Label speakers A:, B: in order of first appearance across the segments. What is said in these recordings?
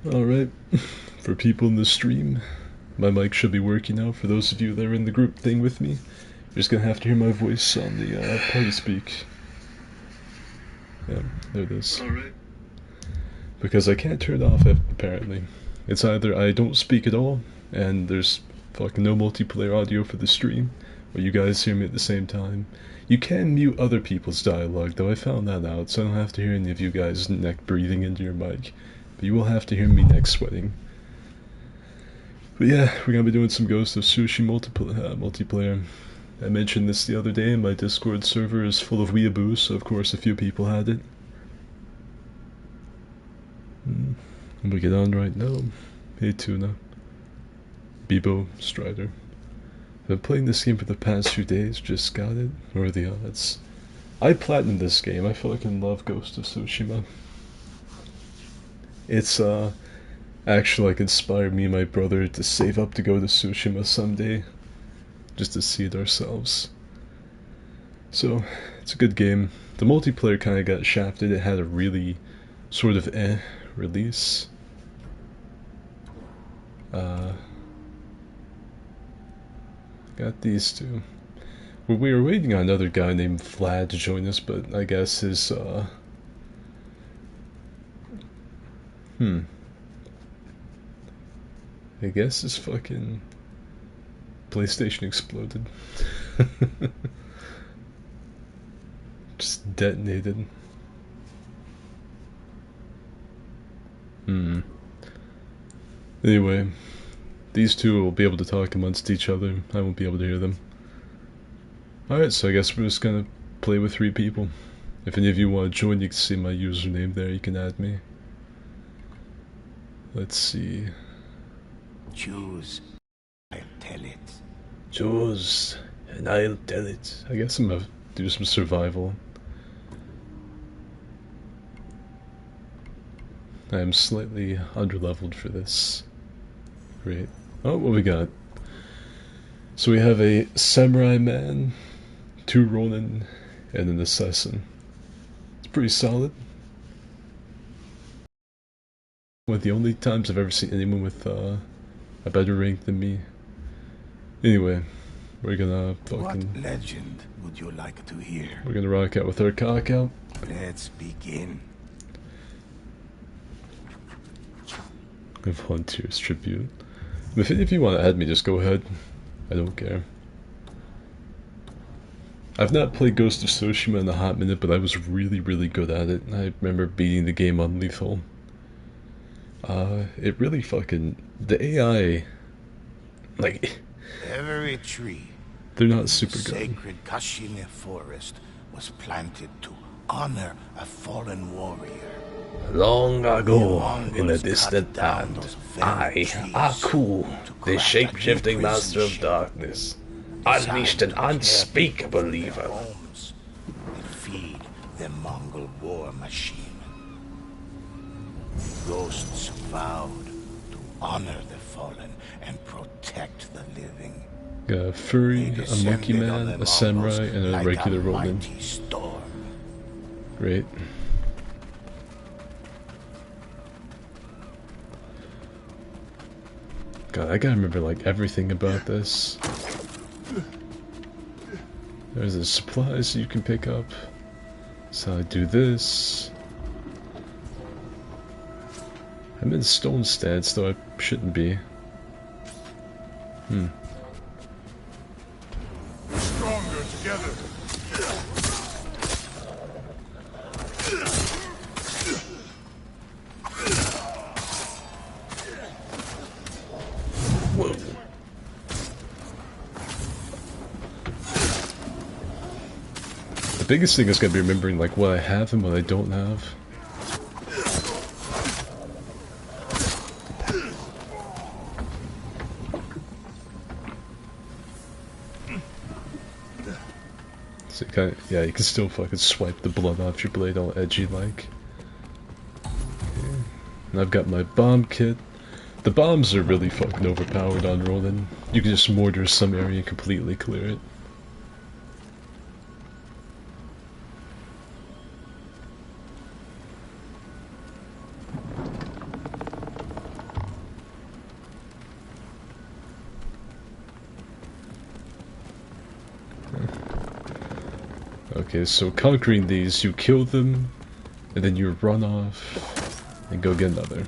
A: Alright, for people in the stream, my mic should be working now. For those of you that are in the group thing with me, you're just gonna have to hear my voice on the party speak. Yeah, there it is. Alright. Because I can't turn it off, apparently. It's either I don't speak at all, and there's fucking no multiplayer audio for the stream, or you guys hear me at the same time. You can mute other people's dialogue, though I found that out, so I don't have to hear any of you guys' neck breathing into your mic. But you will have to hear me neck sweating. But yeah, we're gonna be doing some Ghost of Tsushima multiplayer. I mentioned this the other day, and my Discord server is full of weeaboos, so of course a few people had it. And we get on right now. Hey Tuna. Bebo Strider. I've been playing this game for the past few days, just got it. What are the odds? I platinumed this game. I fucking love Ghost of Tsushima. It's actually like inspired me and my brother to save up to go to Tsushima someday, just to see it ourselves. So it's a good game. The multiplayer kind of got shafted. It had a really sort of release. Got these two. Well, we were waiting on another guy named Vlad to join us, but I guess his I guess his fucking PlayStation exploded. Just detonated. Anyway, these two will be able to talk amongst each other. I won't be able to hear them. Alright, so I guess we're just gonna play with 3 people. If any of you want to join, you can see my username there, you can add me. Let's see.
B: Choose. I'll tell it.
A: Choose, and I'll tell it. I guess I'm gonna do some survival. I am slightly underleveled for this. Great. Oh, what we got? So we have a samurai man, 2 ronin, and an assassin. It's pretty solid. One of the only times I've ever seen anyone with a better rank than me. Anyway, we're gonna fucking...
B: What legend would you like to hear?
A: We're gonna rock out with our cock out.
B: Let's begin.
A: Volunteers tribute. If any of you want to add me, just go ahead. I don't care. I've not played Ghost of Tsushima in a hot minute, but I was really, really good at it. I remember beating the game on lethal. It really fucking... The AI... Like...
B: Every tree...
A: They're not super good.
B: The sacred Kashine forest was planted to honor a fallen warrior.
C: Long ago, in a distant land, I, Aku, the shape-shifting master of darkness, unleashed an unspeakable evil.
B: That feed the Mongol war machine. Ghosts vowed to honor the fallen and protect the living.
A: A furry, a monkey man, a samurai, and a regular ronin. Great. God, I gotta remember like everything about this. There's the supplies you can pick up. So I do this. I'm in stone stance, though I shouldn't be.
B: Stronger together.
A: The biggest thing is gonna be remembering like what I have and what I don't have. So you kinda, yeah, you can still fucking swipe the blood off your blade all edgy like. Okay. And I've got my bomb kit. The bombs are really fucking overpowered on Ronin. You can just mortar some area and completely clear it. Okay, so conquering these, you kill them, and then you run off, and go get another.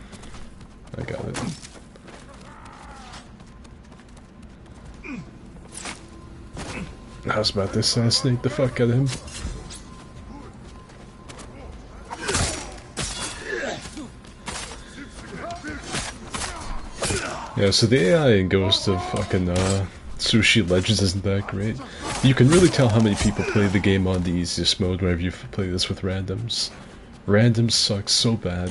A: I got it. I was about to assassinate the fuck out of him. Yeah, so the AI in Ghost of fucking Tsushima Legends isn't that great. You can really tell how many people play the game on the easiest mode whenever you play this with randoms. Randoms suck so bad.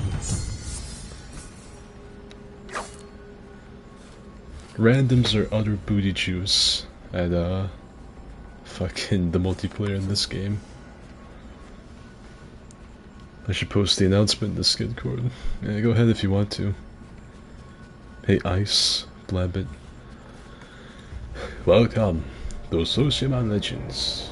A: Randoms are utter booty juice at fucking the multiplayer in this game. I should post the announcement in the Discord. Yeah, go ahead if you want to. Hey Ice, Blabbit. Welcome to Tsushima Legends.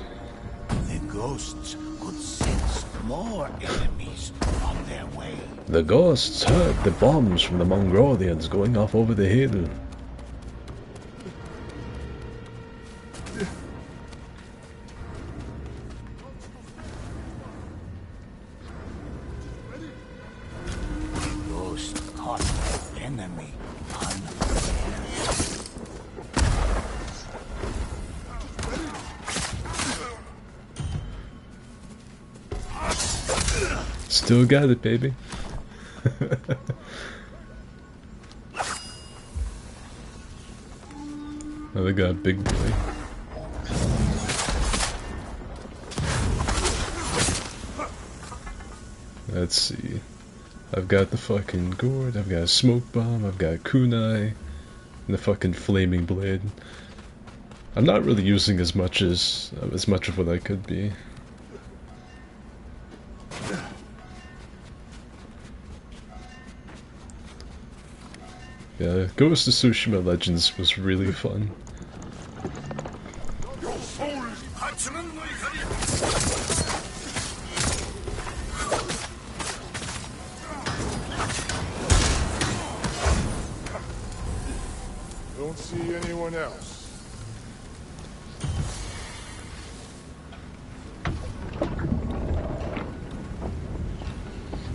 B: The ghosts could sense more enemies on their way.
C: The ghosts heard the bombs from the Mongolians going off over the hill.
B: Ghost caught the enemy unaware.
A: Still got it, baby. Oh, they got a big boy. Let's see. I've got the fucking gourd, I've got a smoke bomb, I've got kunai, and the fucking flaming blade. I'm not really using as much of what I could be. Yeah, Ghost of Tsushima Legends was really fun.
D: Don't see anyone else.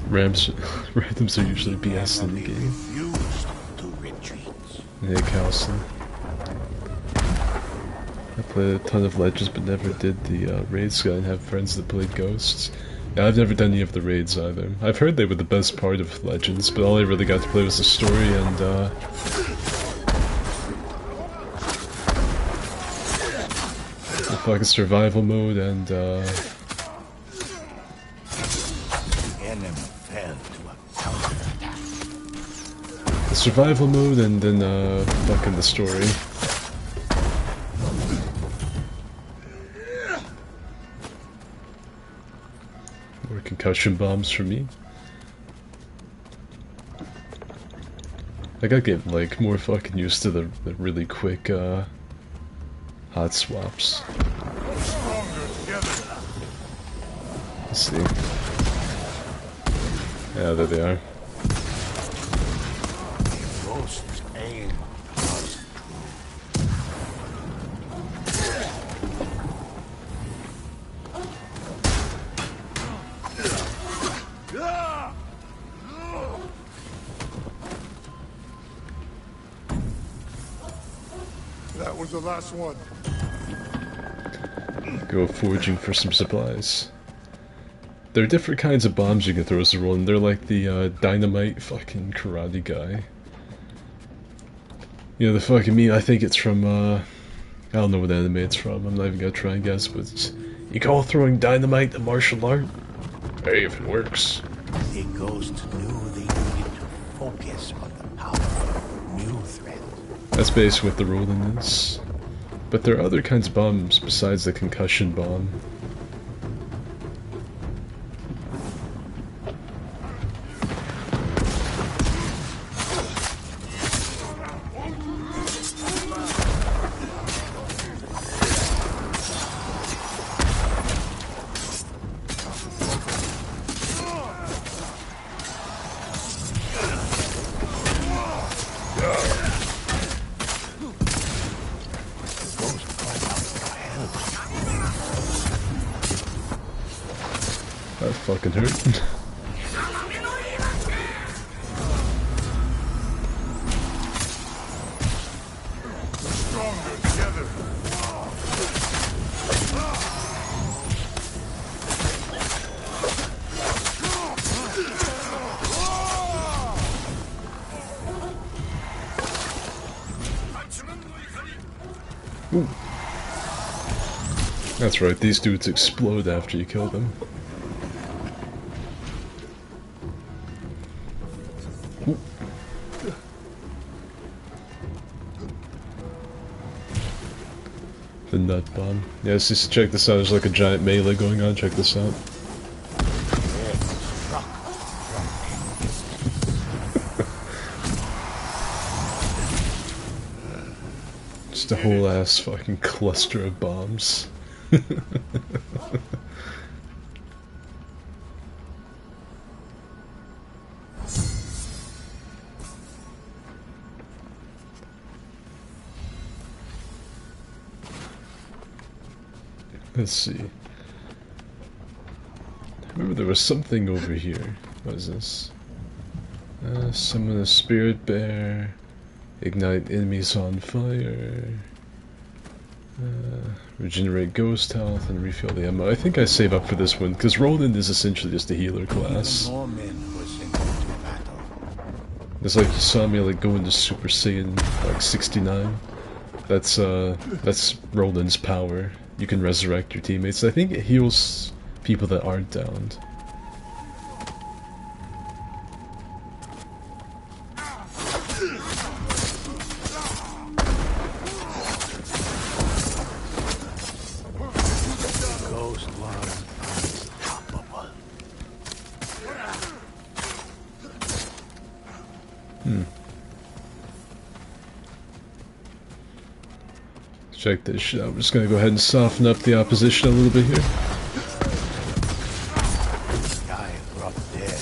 A: Randoms are usually BS in the game.
B: Refused to retreat.
A: Yeah, Calson. I played a ton of Legends but never did the raids, so I didn't have friends that played Ghosts. Yeah, I've never done any of the raids either. I've heard they were the best part of Legends, but all I really got to play was the story and the fucking survival mode and
B: Enemy fell to a counterattack.
A: the survival mode and then fucking the story. More concussion bombs for me. I gotta get like more fucking used to the really quick hot swaps. Let's see. Yeah, there they are.
B: Ghost's aim was
D: That was the last one.
A: Go foraging for some supplies. There are different kinds of bombs you can throw as a roll, and they're like the dynamite fucking karate guy. You know, the fucking meme, I think it's from, I don't know what anime it's from, I'm not even gonna try and guess, but it's, you call throwing dynamite a martial art? Hey, if it works.
B: the ghost knew they needed to focus on the powerful new threat.
A: That's basically what the rolling is. But there are other kinds of bombs besides the concussion bomb. fucking hurt.
D: Stronger together.
A: Ooh. That's right, these dudes explode after you kill them. Ooh. The nut bomb. Yeah, just check this out, there's like a giant melee going on, check this out. Just a whole ass fucking cluster of bombs. Let's see. I remember there was something over here. What is this? Summon a spirit bear. Ignite enemies on fire. Regenerate ghost health and refill the ammo. I think I save up for this one, because Roland is essentially just a healer class.
B: More men were sent into battle.
A: It's like you saw me like go into Super Saiyan like 69. That's Roland's power. You can resurrect your teammates. I think it heals people that aren't downed.
B: Ghost was unstoppable.
A: Check this shit out. I'm just gonna go ahead and soften up the opposition a little bit here.
B: Sky dropped dead.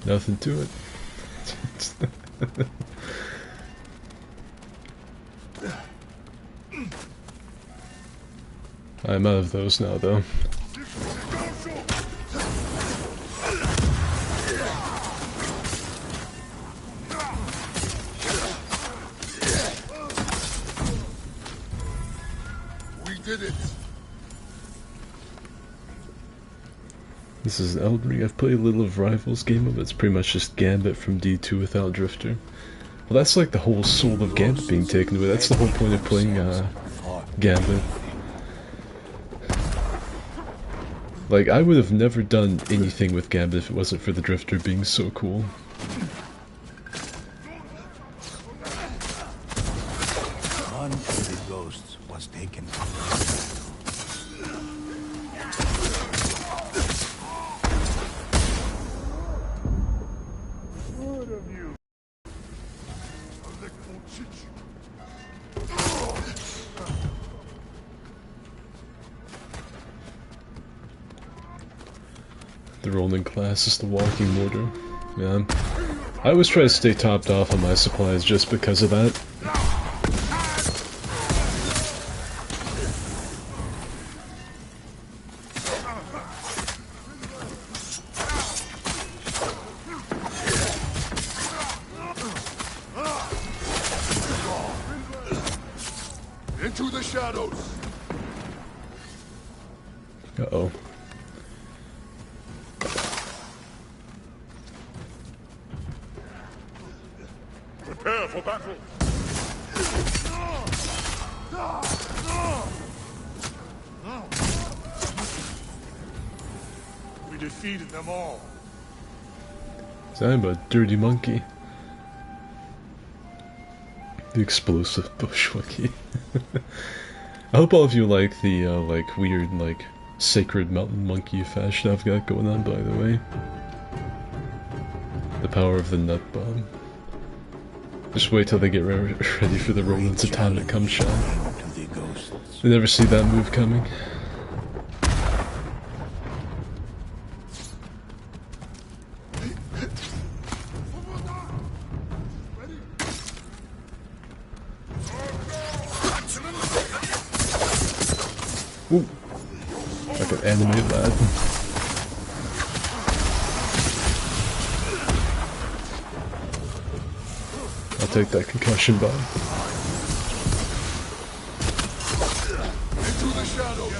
A: Nothing to it. I'm out of those now, though.
D: We did it.
A: This is Elden Ring. I've played a little of Rivals game of it. It's pretty much just Gambit from D2 without Drifter. Well, that's like the whole soul of Gambit being taken away. That's the whole point of playing Gambit. Like, I would have never done anything with Gambit if it wasn't for the Drifter being so cool.
B: One of the ghosts was taken.
D: Good of you. A lick won't teach you.
A: The rolling class is the walking mortar. Yeah. I always try to stay topped off on my supplies just because of that.
D: Into the shadows.
A: Uh-oh.
D: Prepare for battle. We defeated them all.
A: I'm a dirty monkey. The explosive bushwhacky. I hope all of you like the like weird like sacred mountain monkey fashion I've got going on, by the way. The power of the nut bomb. Just wait till they get ready for the Roland's atomic cum shot.
B: To the ghosts.
A: They never see that move coming. Like an anime lad. I'll take that concussion bomb.
D: Into the shadows.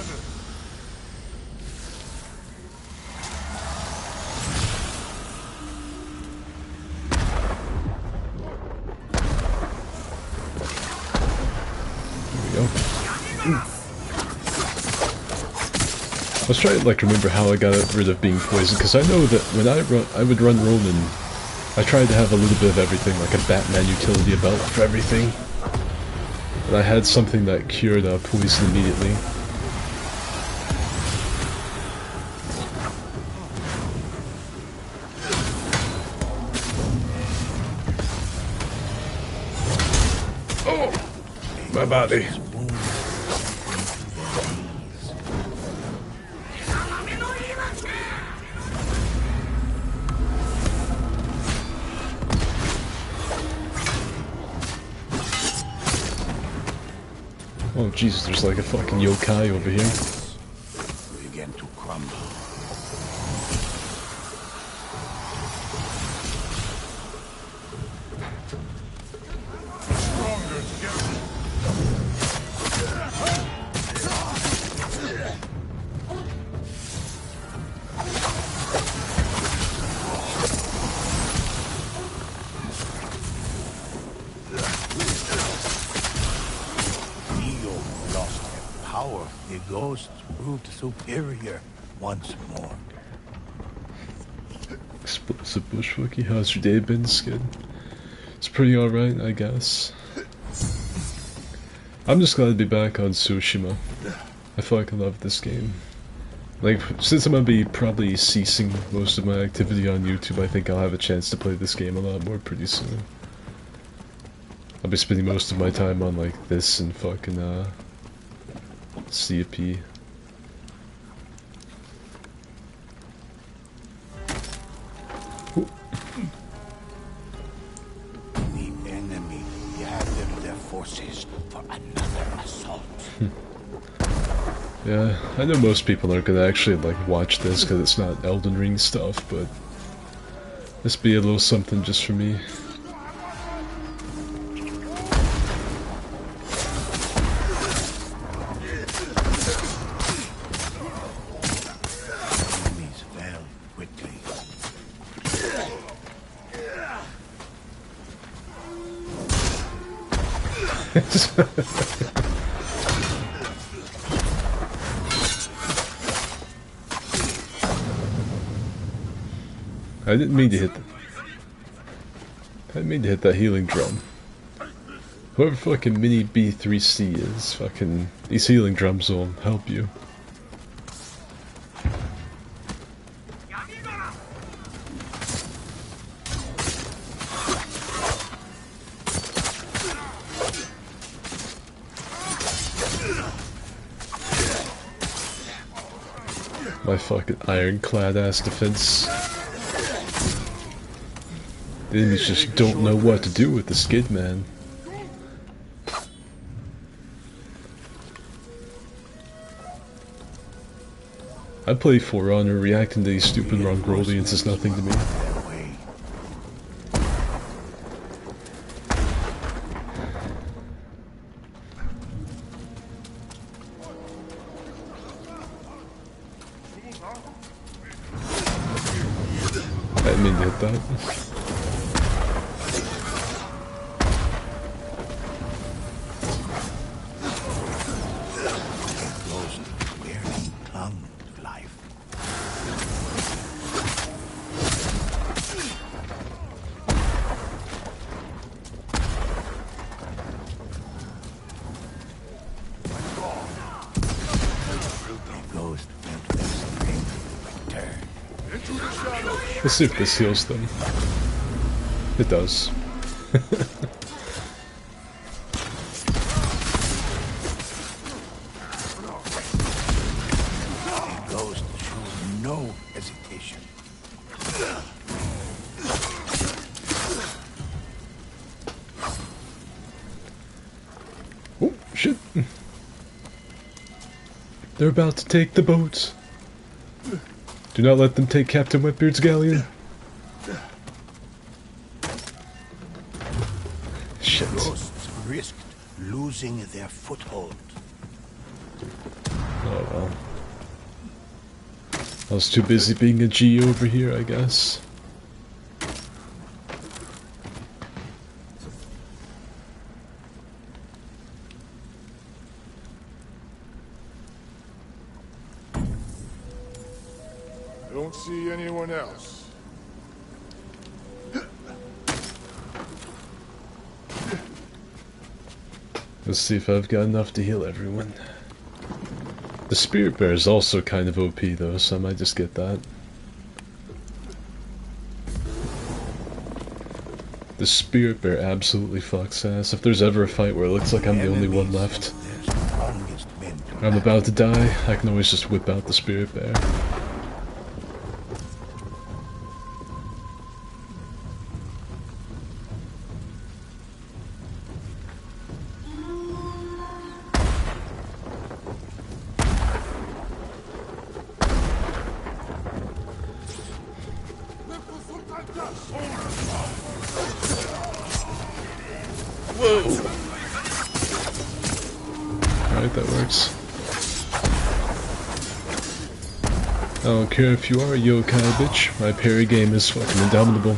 A: I was trying to like remember how I got rid of being poisoned, because I know that when I would run Ronin, I tried to have a little bit of everything, like a Batman utility belt for everything. And I had something that cured poison immediately.
C: Oh! My body.
A: Oh Jesus, there's like a fucking yokai over here.
B: Begin to crumble.
D: Stronger together.
B: Power, the ghost proved superior once more.
A: Explosive bushwookie, how's your day been, Skid? It's pretty alright, I guess. I'm just glad to be back on Tsushima. I fucking love this game. Like, since I'm gonna be probably ceasing most of my activity on YouTube, I think I'll have a chance to play this game a lot more pretty soon. I'll be spending most of my time on like this and fucking CP.
B: The enemy gathered their forces for another assault.
A: Yeah, I know most people aren't gonna actually like watch this because it's not Elden Ring stuff, but this be a little something just for me.
B: Enemies fell quickly.
A: I didn't mean to hit that. I didn't mean to hit that healing drum. Whoever fucking Mini B3C is, fucking these healing drums will help you. My fucking ironclad ass defense. The enemies just don't know what to do with the Skid Man. I play For Honor, reacting to these stupid Mongolians is nothing to me. I didn't mean to hit that. Let's see if this heals them. It does.
B: Ghost shows no hesitation.
A: Oh shit! They're about to take the boat. Do not let them take Captain Wetbeard's galleon. Shit.
B: Ghosts risked losing their foothold.
A: Oh well. I was too busy being a G over here, I guess.
D: Don't see anyone else.
A: Let's see if I've got enough to heal everyone. The Spirit Bear is also kind of OP though, so I might just get that. The Spirit Bear absolutely fucks ass. If there's ever a fight where it looks like I'm the only one left, or I'm about to die, I can always just whip out the Spirit Bear. Alright, that works. I don't care if you are a yokai, bitch. My parry game is fucking indomitable.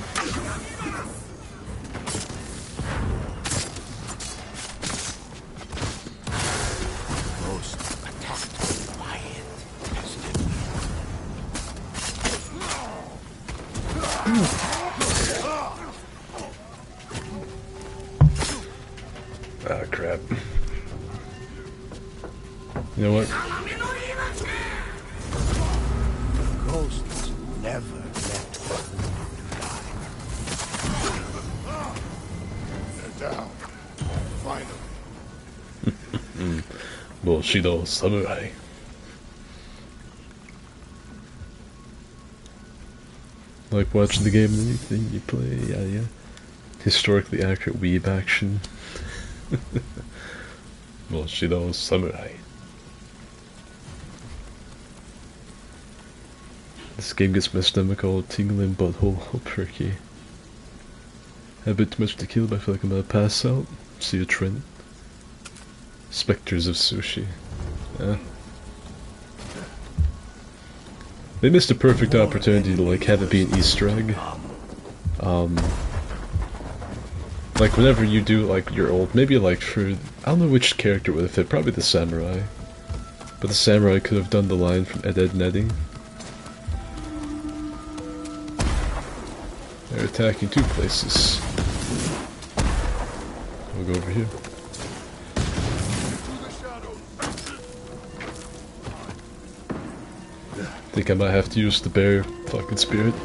A: Ah, crap. You know what?
B: Ghosts never let
D: They're down. Finally.
A: Bushido Samurai. Like watching the game and anything you play, yeah. Historically accurate weeb action. Bushido Samurai. This game gets my stomach all tingling, butthole all perky. Had a bit too much tequila, but I feel like I'm gonna pass out. See you, Trent. Spectres of Sushi. Yeah. They missed a perfect opportunity to like have it be an Easter egg. Like whenever you do like your old, maybe like for, I don't know which character would have fit, probably the samurai. But the samurai could have done the line from Ed, Edd n Eddy. They're attacking two places. We'll go over here. Think I might have to use the bear fucking spirit.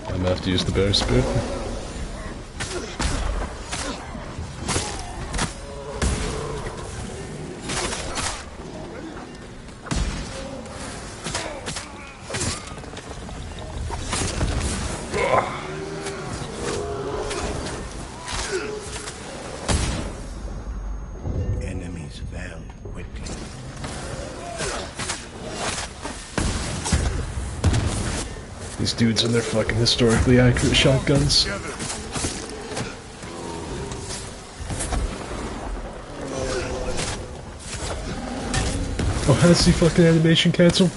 A: I might have to use the bear spirit.
B: enemies fell quickly.
A: These dudes and their fucking historically accurate shotguns. Oh, has the fucking animation cancel?
B: A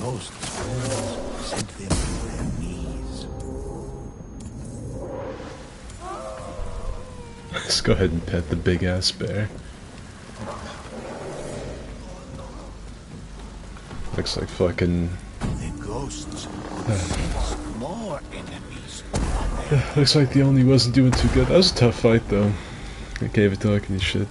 B: ghost's wounds sent them to their knees.
A: Let's go ahead and pet the big ass bear. Looks like fucking.
B: The ghosts sensed more enemies.
A: Looks like the only wasn't doing too good. That was a tough fight though. I gave it talking and shit.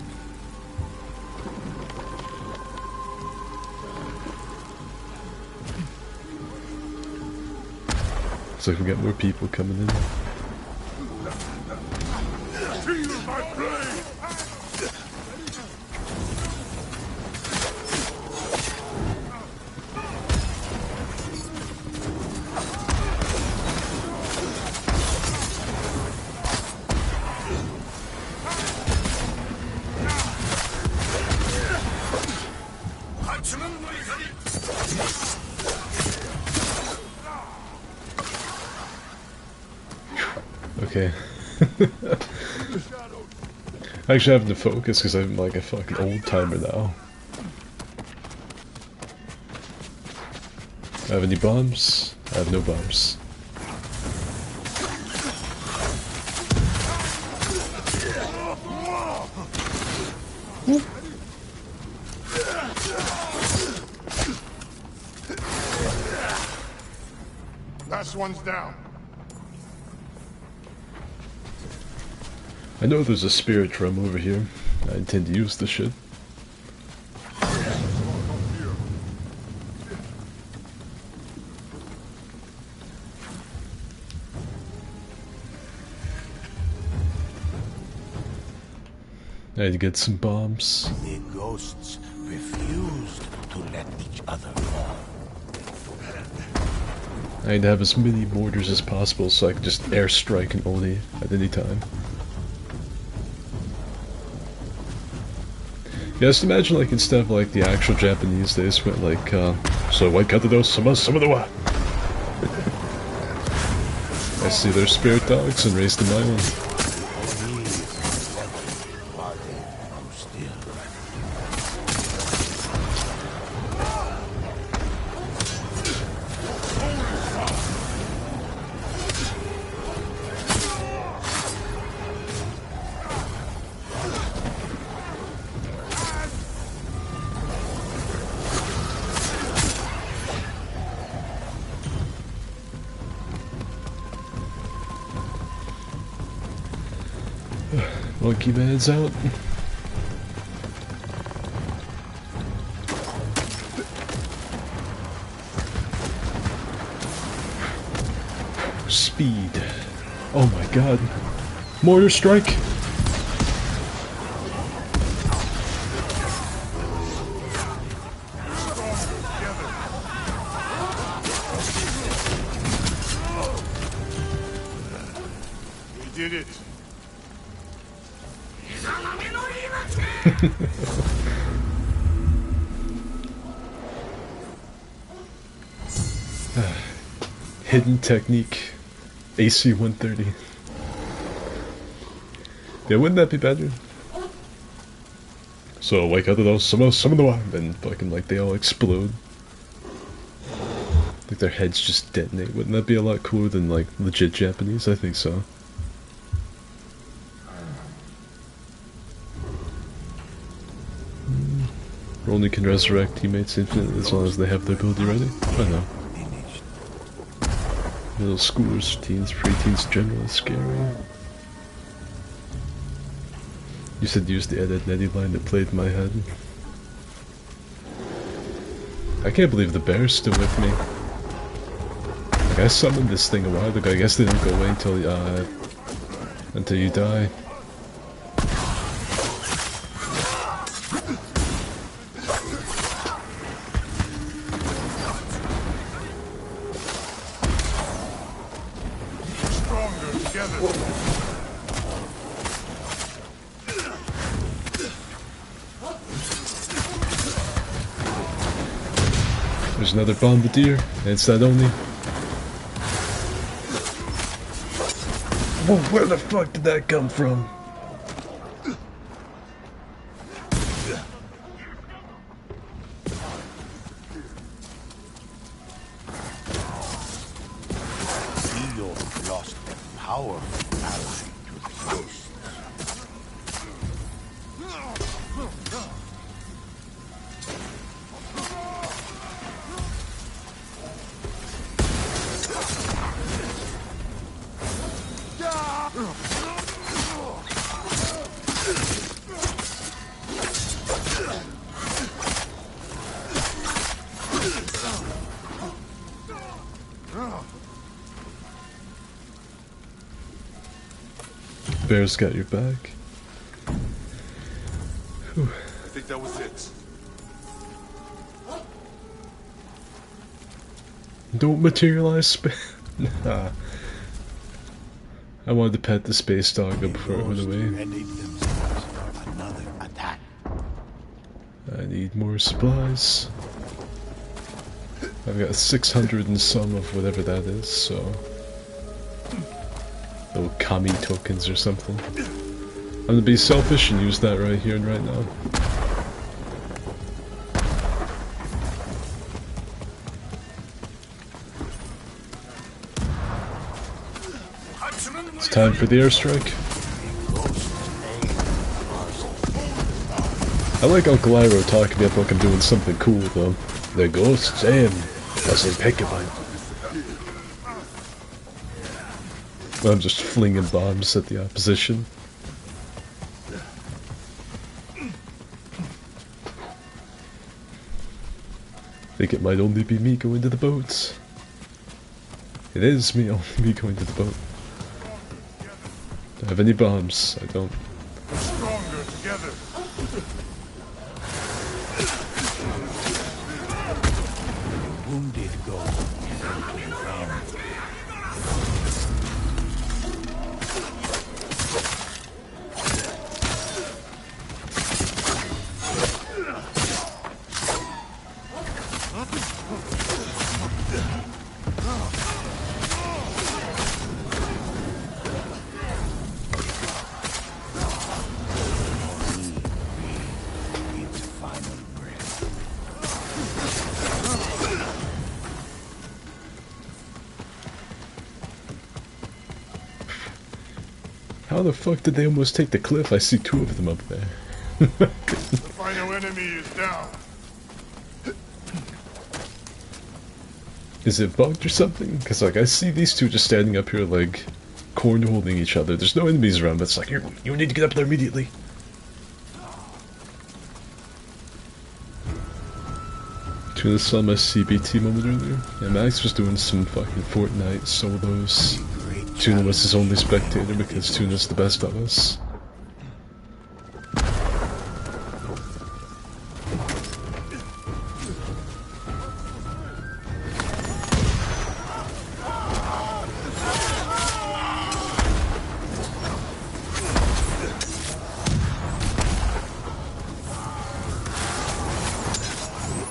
A: Looks like we got more people coming in. Okay. Actually, having to focus because I'm like a fucking old timer now. I have any bombs? I have no bombs.
D: Last one's down.
A: I know there's a spirit drum over here. I intend to use the shit. I need to get some bombs.
B: The ghosts refused to let each other fall.
A: I need to have as many mortars as possible so I can just airstrike an Oni at any time. Yeah, just imagine like instead of like the actual Japanese, they just went like, so white cut those, some of the wa. I see their spirit dogs and raised them my own. Monkey man's out. Speed. Oh my god. Mortar strike.
D: We did it.
A: Hidden technique. AC 130. Yeah, wouldn't that be better? So like out of those some of the one, then fucking like they all explode. Like their heads just detonate. Wouldn't that be a lot cooler than like legit Japanese? I think so. Only can resurrect teammates infinitely as long as they have their ability ready. I know. Middle schoolers, teens, preteens, generally scary. You said use the Ed, Ed, Netty line that played in my head. I can't believe the bear's still with me. Like I summoned this thing a while ago. I guess they don't go away until you die. There's another bombardier, and it's that only. Whoa, where the fuck did that come from?
B: Theo lost a powerful ally to the ghosts.
A: Bear's got your back. Whew.
D: I think that was it.
A: Don't materialize Nah. I wanted to pet the space dog before it went away.
B: Readied themselves for another attack.
A: I need more supplies. I've got 600 and some of whatever that is, so... Little kami tokens or something. I'm gonna be selfish and use that right here and right now. It's time for the airstrike. I like Uncle Iroh talking to me up like I'm doing something cool though. The ghost's aim was impeccable. I'm just flinging bombs at the opposition. Think it might only be me going to the boats. It is me, only me going to the boat. Do I have any bombs? I don't.
D: Stronger together.
B: Wounded ghost circling round. Its final breath.
A: How the fuck did they almost take the cliff? I see two of them up there.
D: The final enemy is down.
A: Is it bugged or something? Because like I see these two just standing up here like corn holding each other. There's no enemies around, but it's like you need to get up there immediately. Tuna saw my CBT moment earlier. Yeah, Max was doing some fucking Fortnite solos. Tuna was his only spectator because Tuna's the best of us.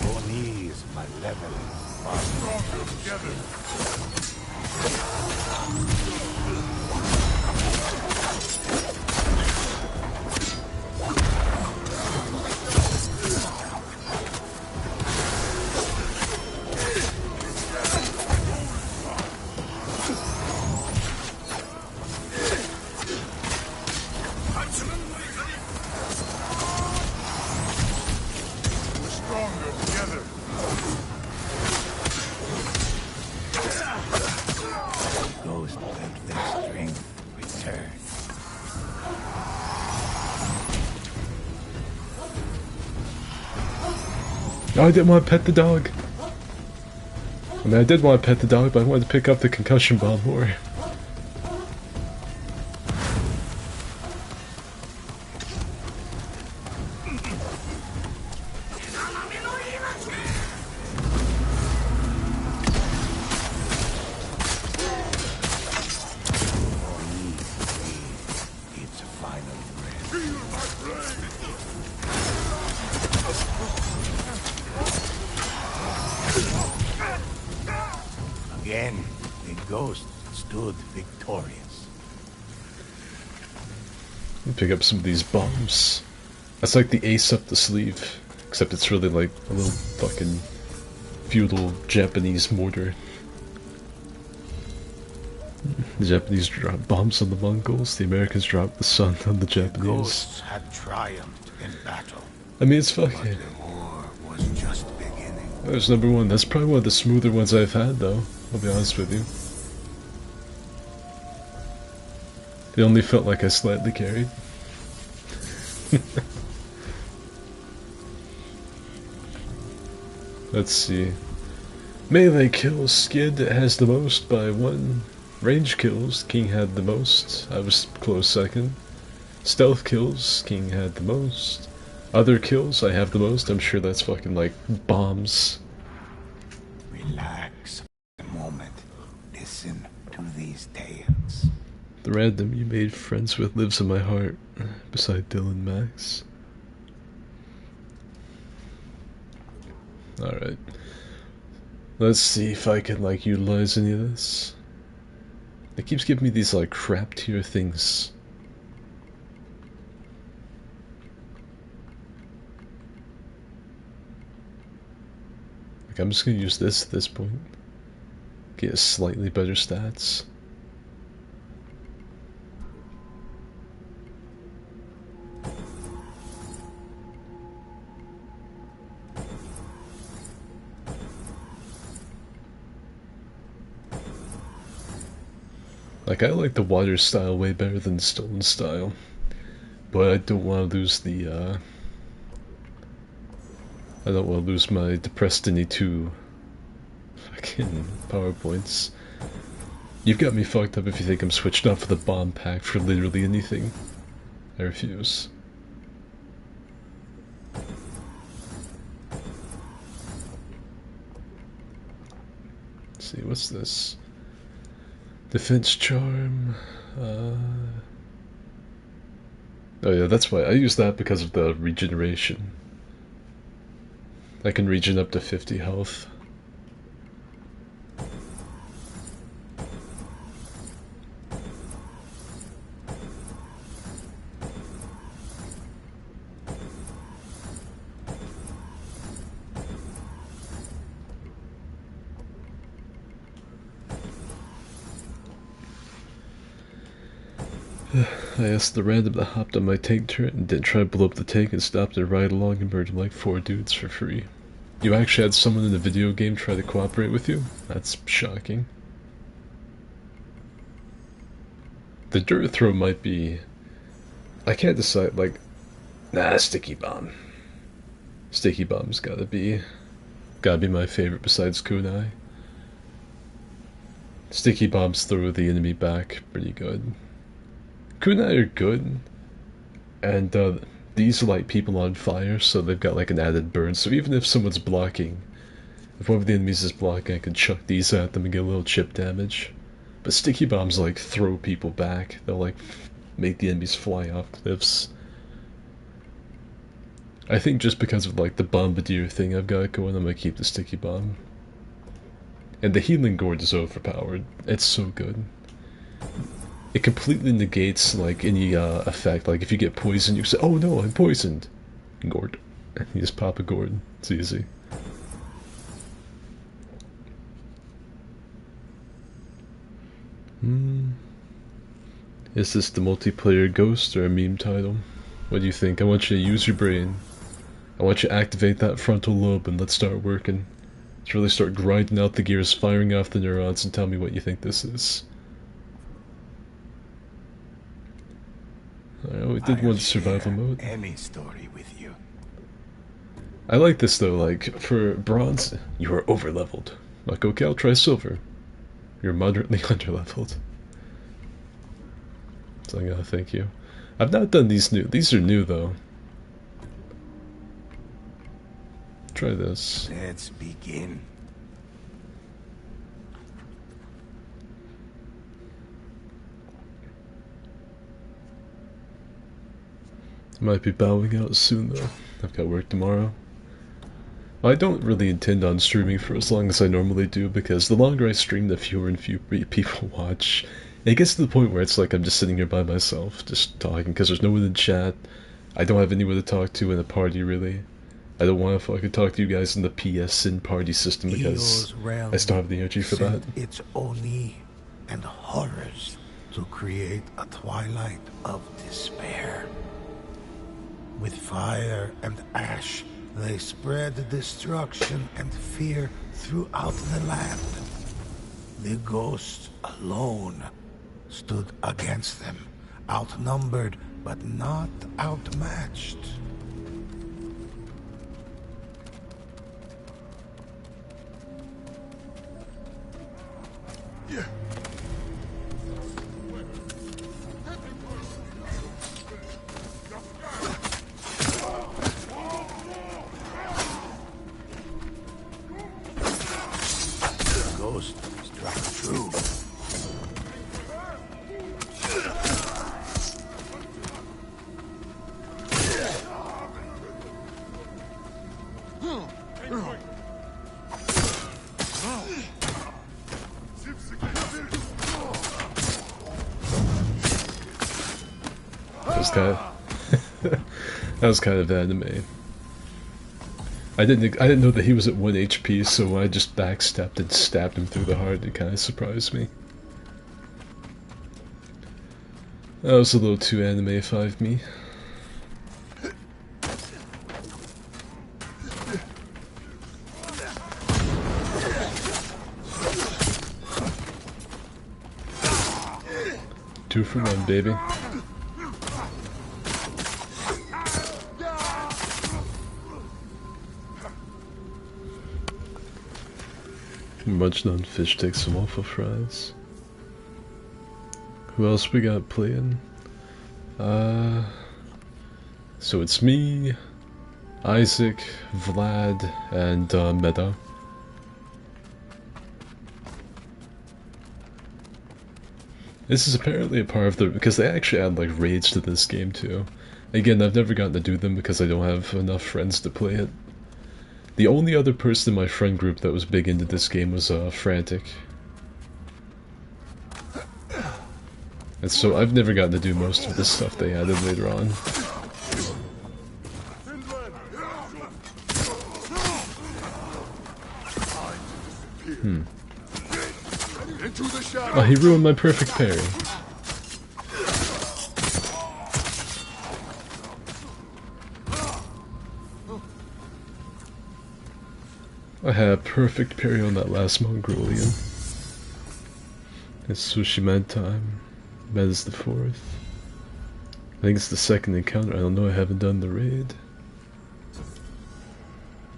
B: Onis, my level.
D: Stronger together. We're stronger together.
B: Ghost let their strength return.
A: No, I didn't want to pet the dog. I mean, I did want to pet the dog, but I wanted to pick up the concussion bomb more.
B: Its final breath.
D: Feel my flame.
B: Again, the ghost stood victorious.
A: Pick up some of these bombs. That's like the ace up the sleeve, except it's really like a little fucking feudal Japanese mortar. The Japanese drop bombs on the Mongols, the Americans drop the sun on the Japanese.
B: Ghosts had triumphed in battle.
A: I mean, it's
B: But
A: fucking...
B: the war was just beginning.
A: There's number one. That's probably one of the smoother ones I've had, though. I'll be honest with you. It only felt like I slightly carried. Let's see. Melee kills, Skid has the most by 1. Range kills, King had the most. I was close second. Stealth kills, King had the most. Other kills, I have the most. I'm sure that's fucking like bombs.
B: Relax for a moment. Listen to these tales.
A: The random you made friends with lives in my heart, beside Dylan Max. Alright. Let's see if I can, like, utilize any of this. It keeps giving me these like crap tier things. Like I'm just gonna use this at this point. Get slightly better stats. Like, I like the water style way better than the stone style. But I don't want to lose the, I don't want to lose my Destiny 2 fucking PowerPoints. You've got me fucked up if you think I'm switched off of the bomb pack for literally anything. I refuse. Let's see, what's this? Defense charm. Oh yeah, that's why I use that because of the regeneration. I can regen up to 50 health. I asked the random that hopped on my tank turret and didn't try to blow up the tank and stopped and ride along and murdered like 4 dudes for free. You actually had someone in the video game try to cooperate with you? That's shocking. The dirt throw might be... I can't decide, like... Nah, sticky bomb. Sticky bomb's gotta be my favorite besides kunai. Sticky bombs throw the enemy back pretty good. Kunai are good, and these light people on fire, so they've got like an added burn, so even if someone's blocking, if one of the enemies is blocking, I can chuck these at them and get a little chip damage. But sticky bombs like throw people back, they'll like make the enemies fly off cliffs. I think just because of like the bombardier thing I've got going, I'm gonna keep the sticky bomb. And the healing gourd is overpowered, it's so good. It completely negates like any effect. Like if you get poisoned, you say, "Oh no, I'm poisoned." Gourd. You just pop a gourd. It's easy. Is this the multiplayer ghost or a meme title? What do you think? I want you to use your brain. I want you to activate that frontal lobe and let's start working. Let's really start grinding out the gears, firing off the neurons, and tell me what you think this is. We did one survival mode.
B: Any story with you.
A: I like this though, like, for bronze, you are over-leveled. Like, okay, I'll try silver. You're moderately under-leveled. So I gotta thank you. I've not done these are new though. Try this.
B: Let's begin.
A: Might be bowing out soon though. I've got work tomorrow. I don't really intend on streaming for as long as I normally do, because the longer I stream, the fewer and fewer people watch. And it gets to the point where it's like I'm just sitting here by myself, just talking, because there's no one in chat. I don't have anyone to talk to in a party, really. I don't want to fucking talk to you guys in the PSN party system, because I still have the energy for that.
B: Its oni and horrors to create a twilight of despair. With fire and ash, they spread destruction and fear throughout the land. The ghosts alone stood against them, outnumbered but not outmatched.
A: was kind of that was kind of anime. I didn't know that he was at 1 HP, so I just backstepped and stabbed him through the heart. It kind of surprised me. That was a little too anime 5 me. Two for one, baby. Munched on fish sticks and waffle fries. Who else we got playing? So it's me, Isaac, Vlad, and Meta. This is apparently a part of the, because they actually add like raids to this game too. Again, I've never gotten to do them because I don't have enough friends to play it. The only other person in my friend group that was big into this game was Frantic. And so I've never gotten to do most of the stuff they added later on. Oh, he ruined my perfect parry. I had perfect parry on that last Mongolian. It's Tsushima time. That is the 4th. I think it's the 2nd encounter. I don't know, I haven't done the raid.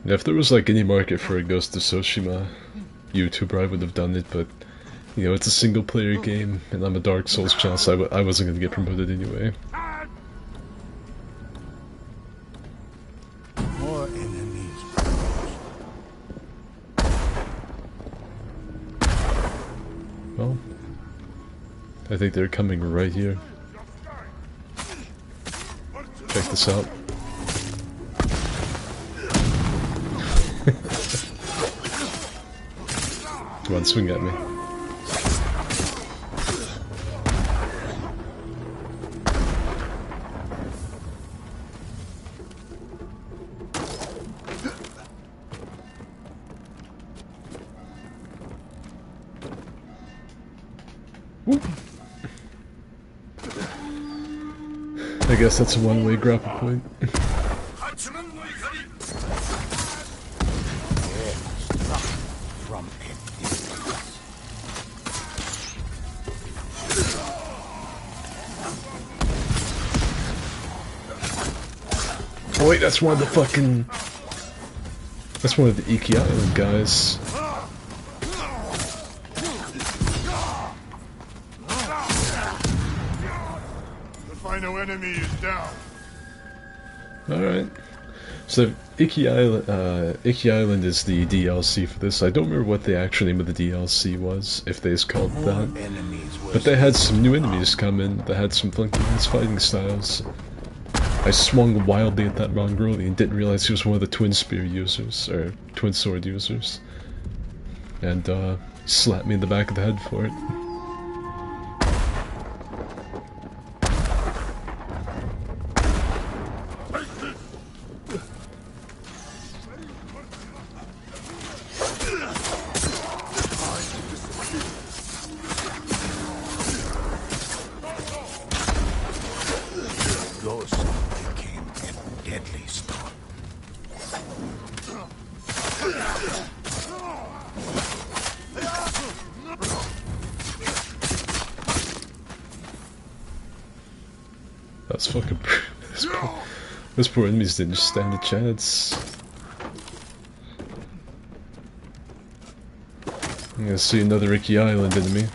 A: Yeah, if there was like any market for a Ghost of Tsushima YouTuber, I would have done it, but you know, it's a single player game, and I'm a Dark Souls channel, so I wasn't going to get promoted anyway.
B: More enemies.
A: Well, I think they're coming right here. Check this out. Come on, swing at me. I guess that's a one-way grapple point. Oh wait, that's one of the fucking... That's one of the Iki Island guys.
D: The final enemy is down.
A: Alright. So Iki Island is the DLC for this. I don't remember what the actual name of the DLC was, if they just called it that. But they had some new enemies come in that had some funky ass fighting styles. I swung wildly at that Mongolian and didn't realize he was one of the twin spear users, or twin sword users. And slapped me in the back of the head for it. That's fucking... Those poor enemies didn't stand a chance. I'm gonna see another Iki Island enemy.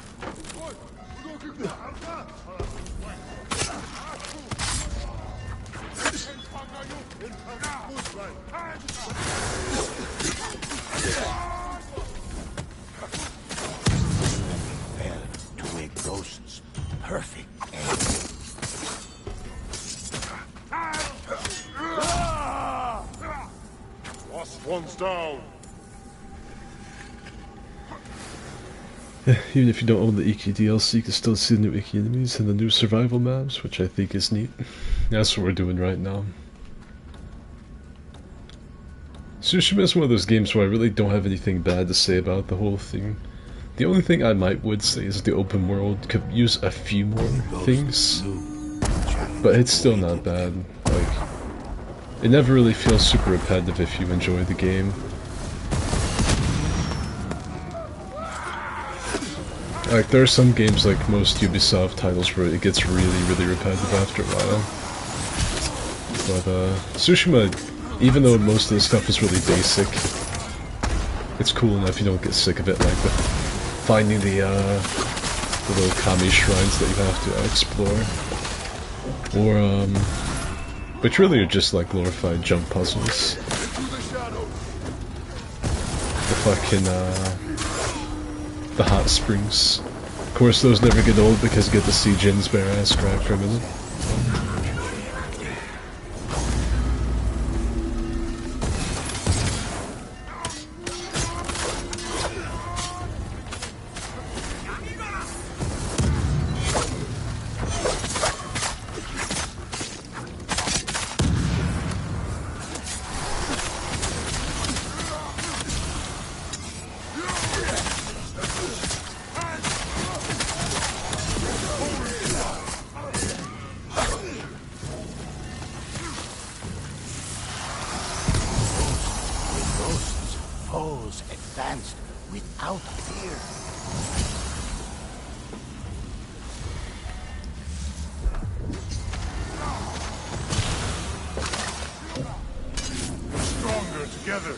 D: One's down.
A: Even if you don't own the Iki DLC, you can still see the new Iki enemies and the new survival maps, which I think is neat. That's what we're doing right now. Tsushima is one of those games where I really don't have anything bad to say about the whole thing. The only thing I would say is the open world could use a few more things, but it's still not bad. Like, it never really feels super repetitive if you enjoy the game. Like, there are some games, like most Ubisoft titles, where it gets really, really repetitive after a while. But, Tsushima, even though most of the stuff is really basic, it's cool enough you don't get sick of it, like with finding the little kami shrines that you have to explore. Or, which really are just like glorified jump puzzles. The fucking, the hot springs. Of course, those never get old because you get to see Jin's bare ass crack for a minute.
B: Foes advanced without fear.
D: Stronger together.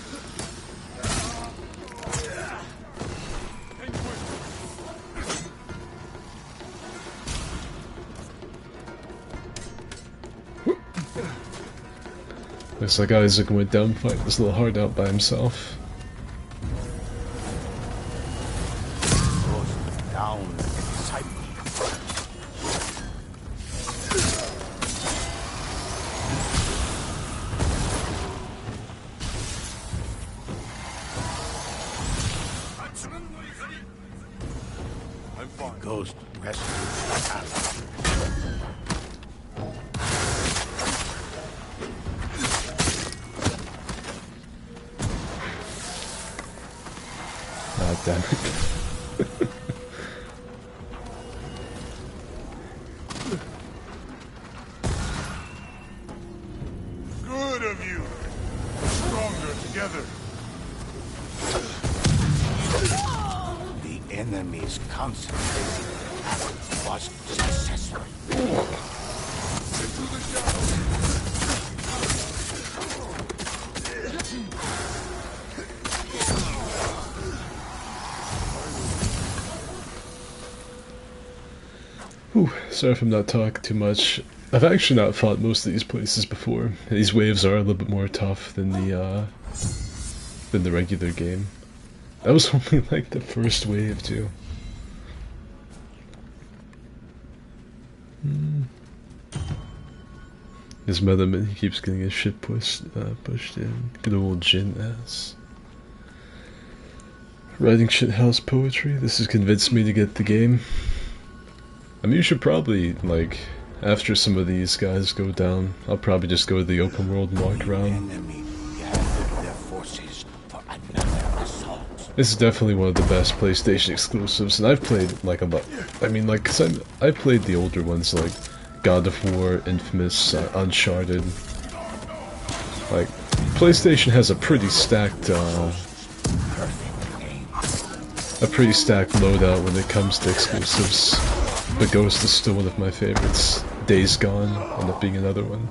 A: Looks like Isaac went down fighting this little heart out by himself.
B: Down excitement.
D: I'm fine.
B: Ghost rescues ally.
A: Ah, damn it.
D: Good of you. Stronger together.
B: The enemy's concentrated attack was successful.
D: Into the shadows.
A: Whew, sorry if I'm not talking too much. I've actually not fought most of these places before. These waves are a little bit more tough than the regular game. That was only like the first wave too. His Metalman, he keeps getting his shit pushed in. Good old Jin ass. Writing shithouse poetry. This has convinced me to get the game. I mean, you should probably, like, after some of these guys go down, I'll probably just go to the open world and walk around.
B: Enemy gathered their forces for another assault.
A: This is definitely one of the best PlayStation exclusives, and I've played, like, a lot. I mean, like, cause I played the older ones, like God of War, Infamous, Uncharted. Like, PlayStation has a pretty stacked loadout when it comes to exclusives. But Ghost is still one of my favorites. Days Gone ended up being another one.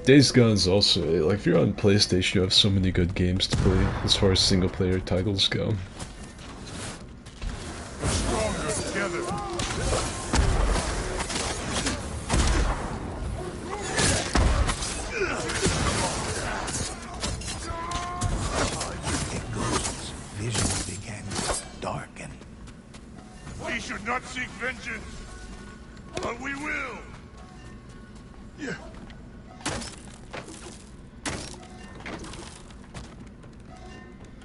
A: Days Gone is also, like, if you're on PlayStation, you have so many good games to play as far as single player titles go.
D: Stronger together.
B: The ghost's vision began to darken.
D: We should not seek vengeance, but we will. Yeah.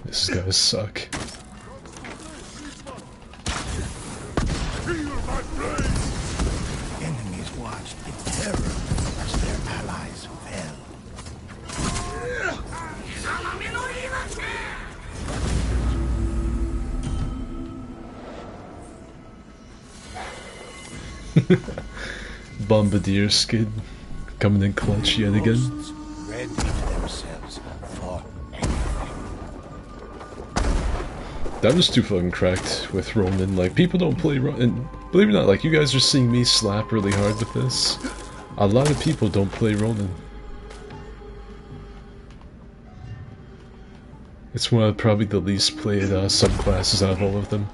A: These guys suck.
B: Enemies watched in terror as their allies fell.
A: Bombardier skid coming in clutch yet again.
B: Ghosts readied themselves for anything.
A: That was too fucking cracked with Ronin. Like, people don't play Ronin. Believe it or not, like, you guys are seeing me slap really hard with this. A lot of people don't play Ronin. It's one of probably the least played subclasses out of all of them.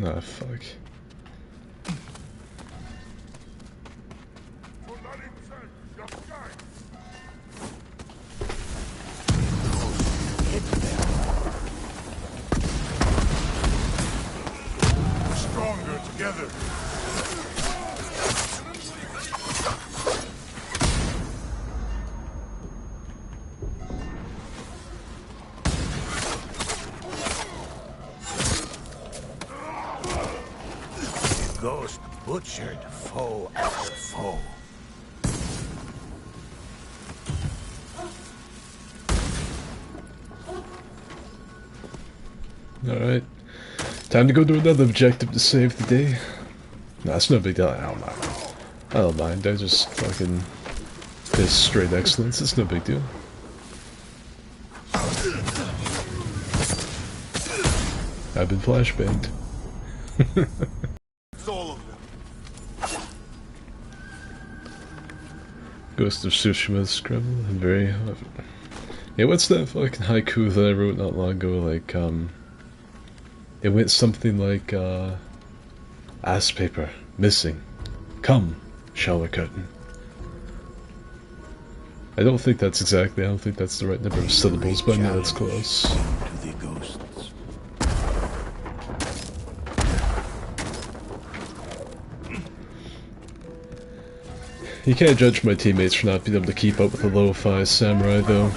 A: Ah, fuck.
D: Stronger together.
B: Ghost butchered foe after foe.
A: Alright. Time to go to another objective to save the day. Nah, it's no big deal. I don't mind. I don't mind. I just fucking piss straight excellence. It's no big deal. I've been flashbanged.
D: It's all of them.
A: Ghost of Tsushima Scribble. I'm very... Yeah, what's that fucking haiku that I wrote not long ago? Like, it went something like, ass paper, missing, come, shower curtain. I don't think that's the right number of syllables, but I know it's close.
B: To the ghosts.
A: You can't judge my teammates for not being able to keep up with the lo-fi samurai, though.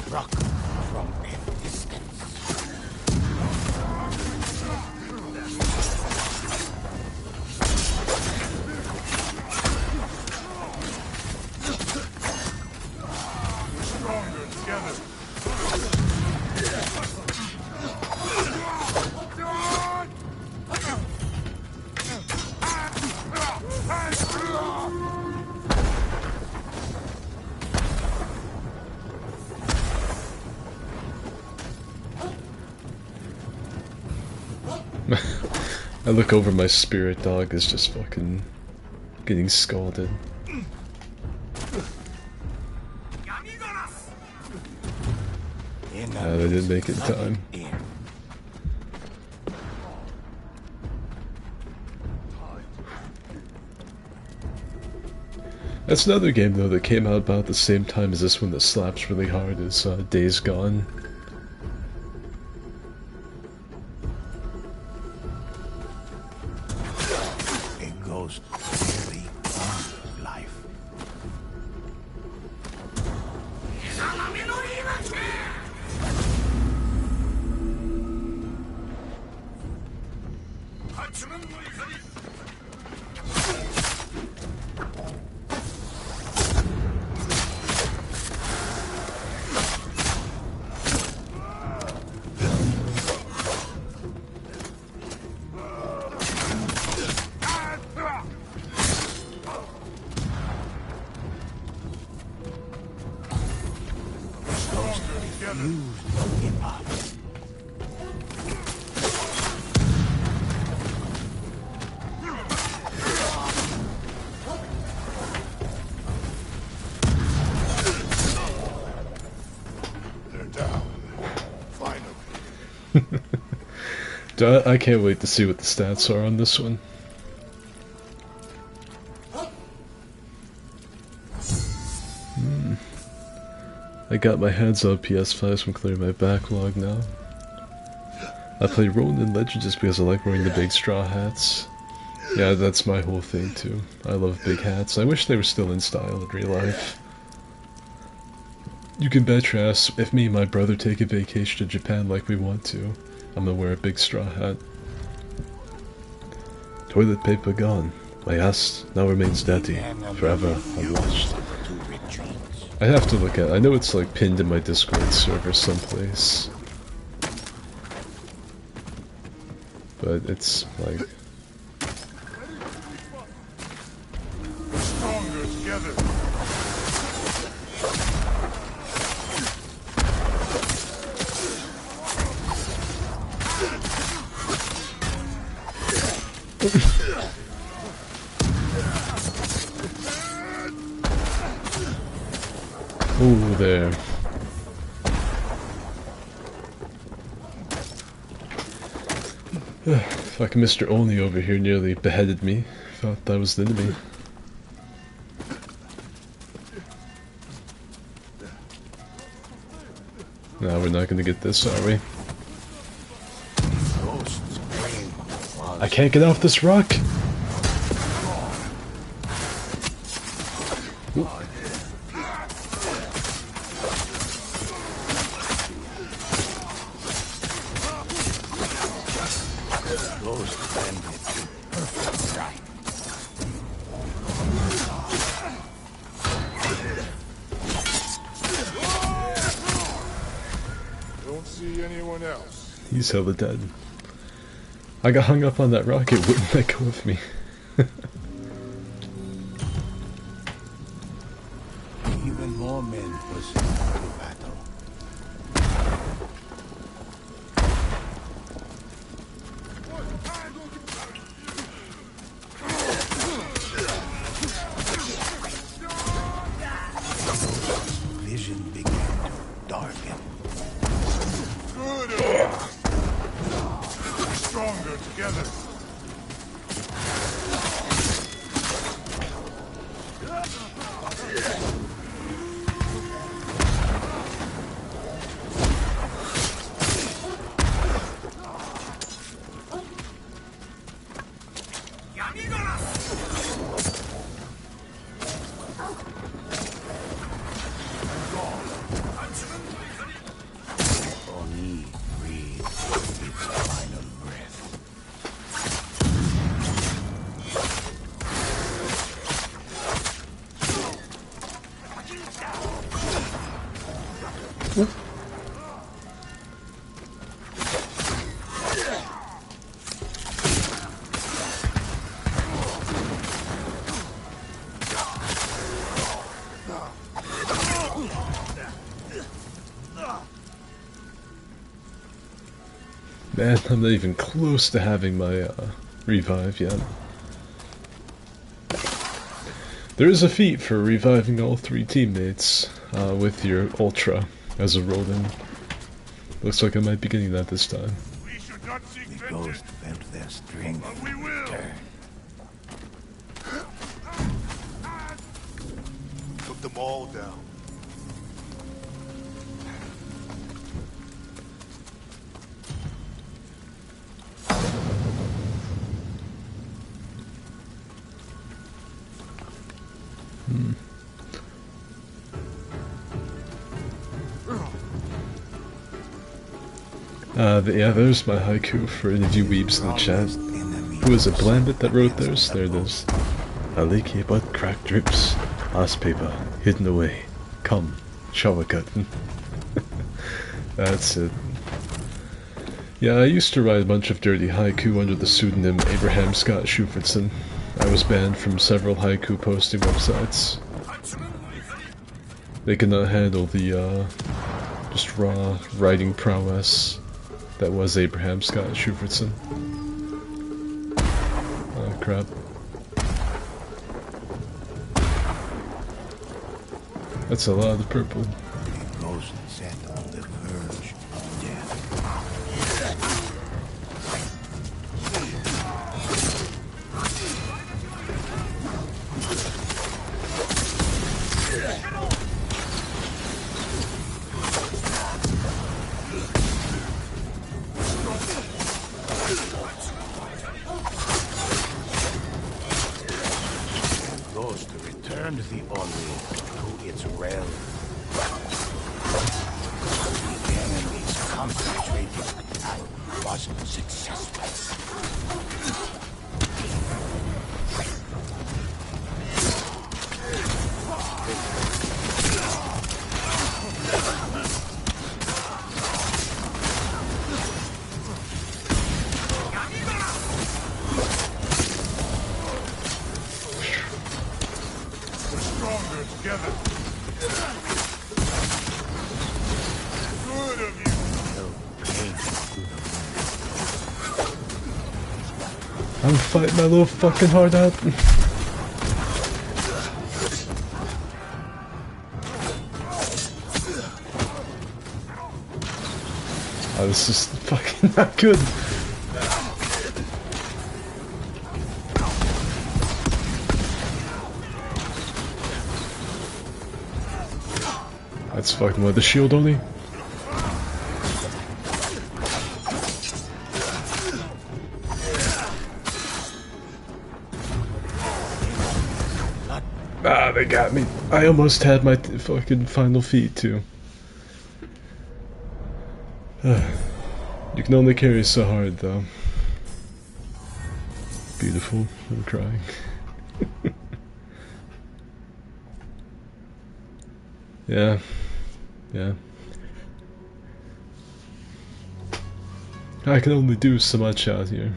B: Struck from a distance.
D: Stronger together.
A: I look over, my spirit dog is just fucking getting scalded. They didn't make it in time. That's another game, though, that came out about the same time as this one that slaps really hard, is Days Gone.
B: A ghost really on life. Used him up.
D: They're down. Finally.
A: I can't wait to see what the stats are on this one. I got my hands on PS5, so I'm clearing my backlog now. I play Ronin Legend just because I like wearing the big straw hats. Yeah, that's my whole thing too. I love big hats. I wish they were still in style in real life. You can bet your ass if me and my brother take a vacation to Japan like we want to, I'm gonna wear a big straw hat. Toilet paper gone. My ass now remains dirty, forever unwashed. I have to look at it. I know it's like pinned in my Discord server someplace. But it's like...
D: Stronger together.
A: Oh, there. Fucking Mr. Oni over here nearly beheaded me. Thought that was the enemy. No, we're not gonna get this, are we? I can't get off this rock!
D: Don't see anyone else.
A: He's hella dead. I got hung up on that rock, it wouldn't let go of me.
B: Even more men proceed to battle. Vision began to darken.
D: Good. Stronger together.
B: Oni breathed its final breath.
A: Man, I'm not even close to having my revive yet. There is a feat for reviving all 3 teammates with your Ultra as a roll-in. Looks like I might be getting that this time.
D: We should not seek
B: The
D: vengeance,
B: ghost felt their strength
D: but we will.
B: return.
D: Took them all down.
A: Yeah, there's my haiku for any of you weebs in the chat. Who is it, Blambit that wrote those? There it is. A leaky butt crack drips, ass paper hidden away. Come, shower curtain. That's it. Yeah, I used to write a bunch of dirty haiku under the pseudonym Abraham Scott Schufertson. I was banned from several haiku posting websites. They could not handle the, just raw writing prowess that was Abraham Scott Schufertson. Oh, crap. That's a lot of purple.
B: The ghost sat on the verge of death. The ghost returned the Oni to its realm. was successful.
D: We're stronger together. Good of you.
A: I'm fighting my little fucking heart out. Oh, this is fucking not good. That's fucking what, the shield only? Ah, they got me. I almost had my fucking final feat too. You can only carry so hard though. Beautiful. I'm crying. Yeah. Yeah. I can only do so much out here.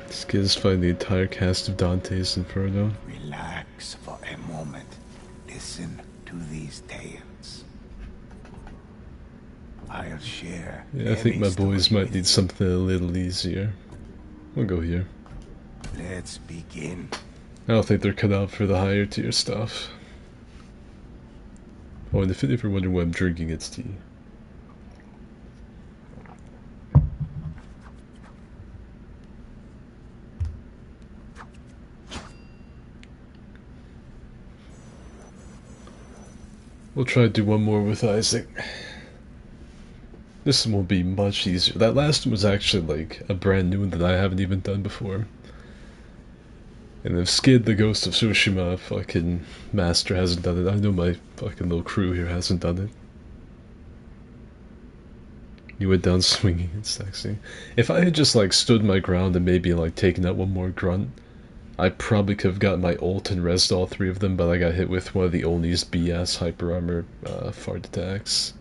A: These kids find the entire cast of Dante's Inferno.
B: Relax for a moment. Listen to these tales. I'll share.
A: Yeah, I think my
B: every
A: boys
B: story
A: might
B: with
A: need
B: you.
A: something a little easier. We'll go here.
B: Let's begin.
A: I don't think they're cut out for the higher tier stuff. Oh, and if you're ever wondering why I'm drinking, it's tea. We'll try to do one more with Isaac. This one will be much easier. That last one was actually like a brand new one that I haven't even done before. And if Skid, the Ghost of Tsushima, fucking master, hasn't done it, I know my fucking little crew here hasn't done it. You went down swinging and sexy. If I had just like stood my ground and maybe like taken out one more grunt, I probably could have gotten my ult and rezzed all three of them, but I got hit with one of the Oni's BS hyper armor fart attacks.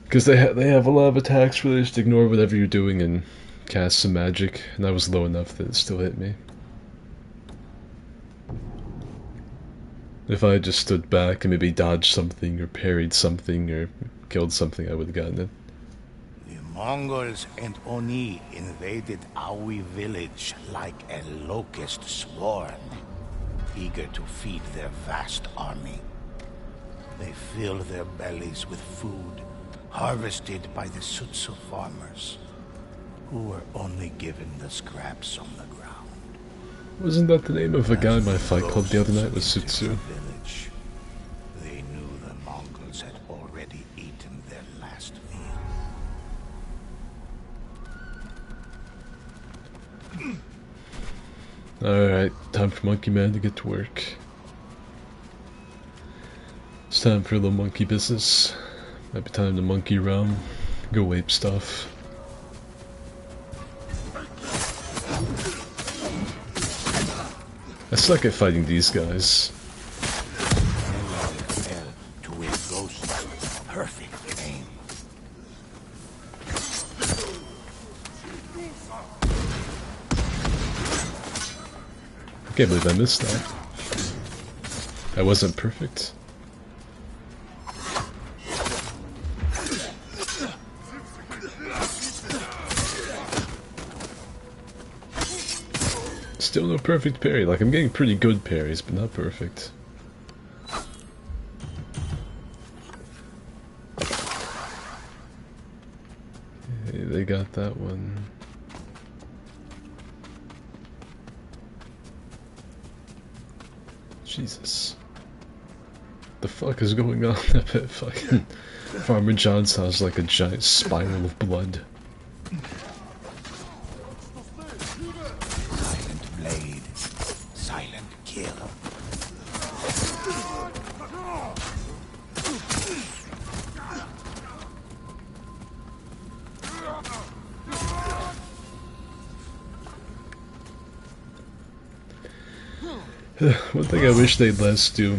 A: Because they have a lot of attacks where they just ignore whatever you're doing and cast some magic, and I was low enough that it still hit me. If I had just stood back and maybe dodged something or parried something or killed something, I would have gotten it.
B: The Mongols and Oni invaded Aoi village like a locust swarm, eager to feed their vast army. They fill their bellies with food harvested by the Sutsu farmers, who were only given the scraps on the ground.
A: Wasn't that the name of a guy my fight club the other night was Sutsu?
B: Village. They knew the Mongols had already eaten their last meal.
A: Alright, time for Monkey Man to get to work. It's time for a little monkey business. Might be time to monkey around, go ape stuff. I suck at fighting these guys.
B: Fell to a ghost. Perfect aim.
A: I can't believe I missed that. I wasn't perfect. Still no perfect parry. Like, I'm getting pretty good parries, but not perfect. Hey, they got that one. Jesus. The fuck is going on up at fucking Farmer John's house like a giant spiral of blood?
B: Silent blade. Silent kill.
A: One thing I wish they'd less do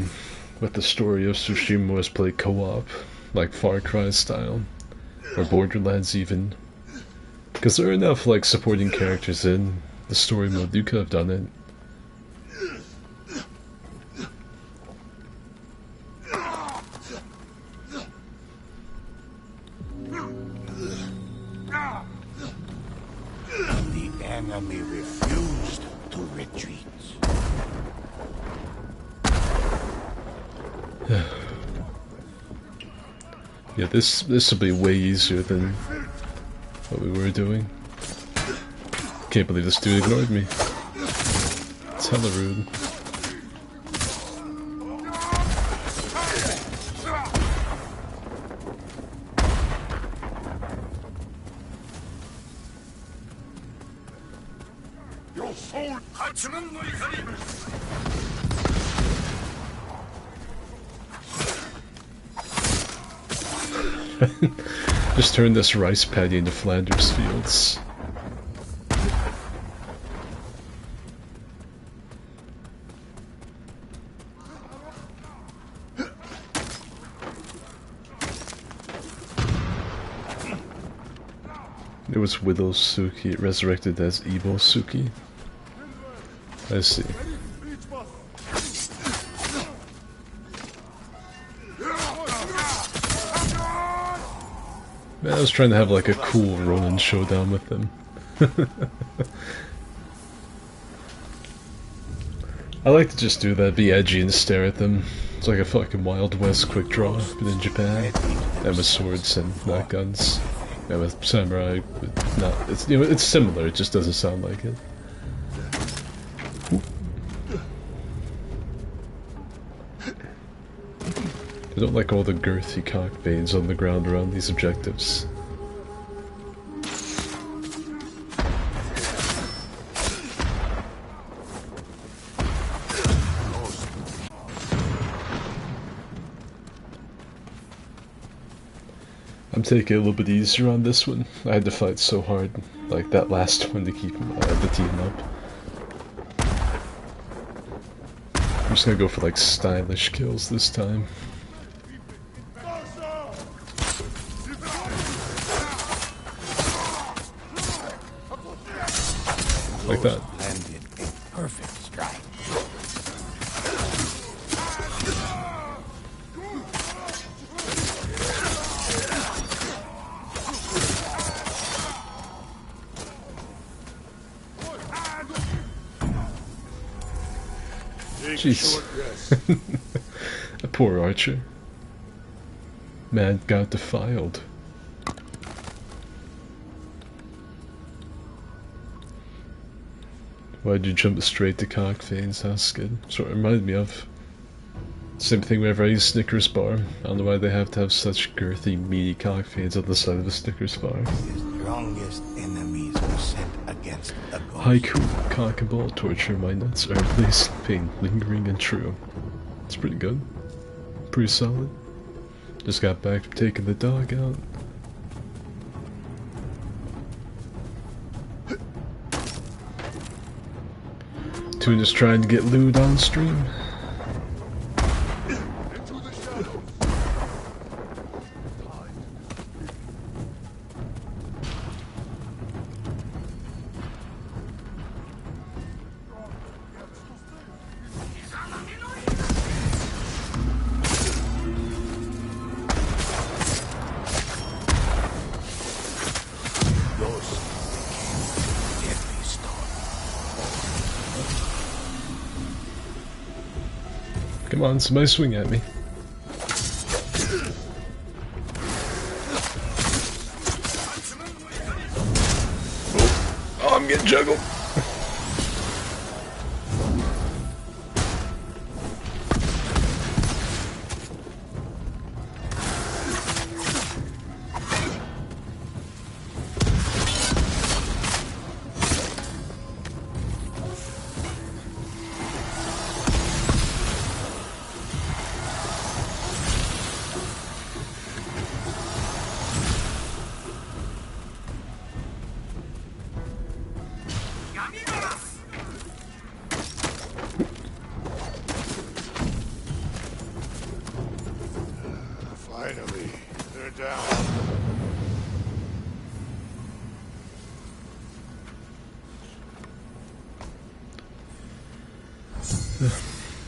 A: with the story of Tsushima was play co-op, like Far Cry style, or Borderlands even. Because there are enough like supporting characters in the story mode, you could have done it.
B: The enemy refused to retreat.
A: Yeah, this will be way easier than what we were doing. Can't believe this dude ignored me. It's hella rude.
D: Your soul, Hachiman no Ikari!
A: Just turn this rice paddy into Flanders Fields. It was Widow Suki resurrected as Evil Suki. I see. Man, I was trying to have like a cool Ronin showdown with them. I like to just do that, be edgy and stare at them. It's like a fucking Wild West quick draw, but in Japan. And with swords and not guns. And with samurai, but not, it's, you know, it's similar, it just doesn't sound like it. I don't like all the girthy cock veins on the ground around these objectives. I'm taking it a little bit easier on this one. I had to fight so hard, like that last one, to keep the team up. I'm just gonna go for like stylish kills this time. Like that.
B: Landed a perfect strike.
A: Jeez. A poor archer. Man got defiled. Why'd you jump straight to cock veins? That's good. Sort of reminded me of. Same thing whenever I use Snickers bar. I don't know why they have to have such girthy, meaty cock veins on the side of a Snickers bar.
B: The strongest enemies were sent against a ghost.
A: Haiku, cock and ball torture, my nuts are placed in pain, lingering and true. It's pretty good. Pretty solid. Just got back from taking the dog out. Tuna's trying to get lewd on stream.
D: Into the shadows!
B: Ghost became deadly storm.
A: Come on, somebody swing at me. Oh, I'm getting juggled.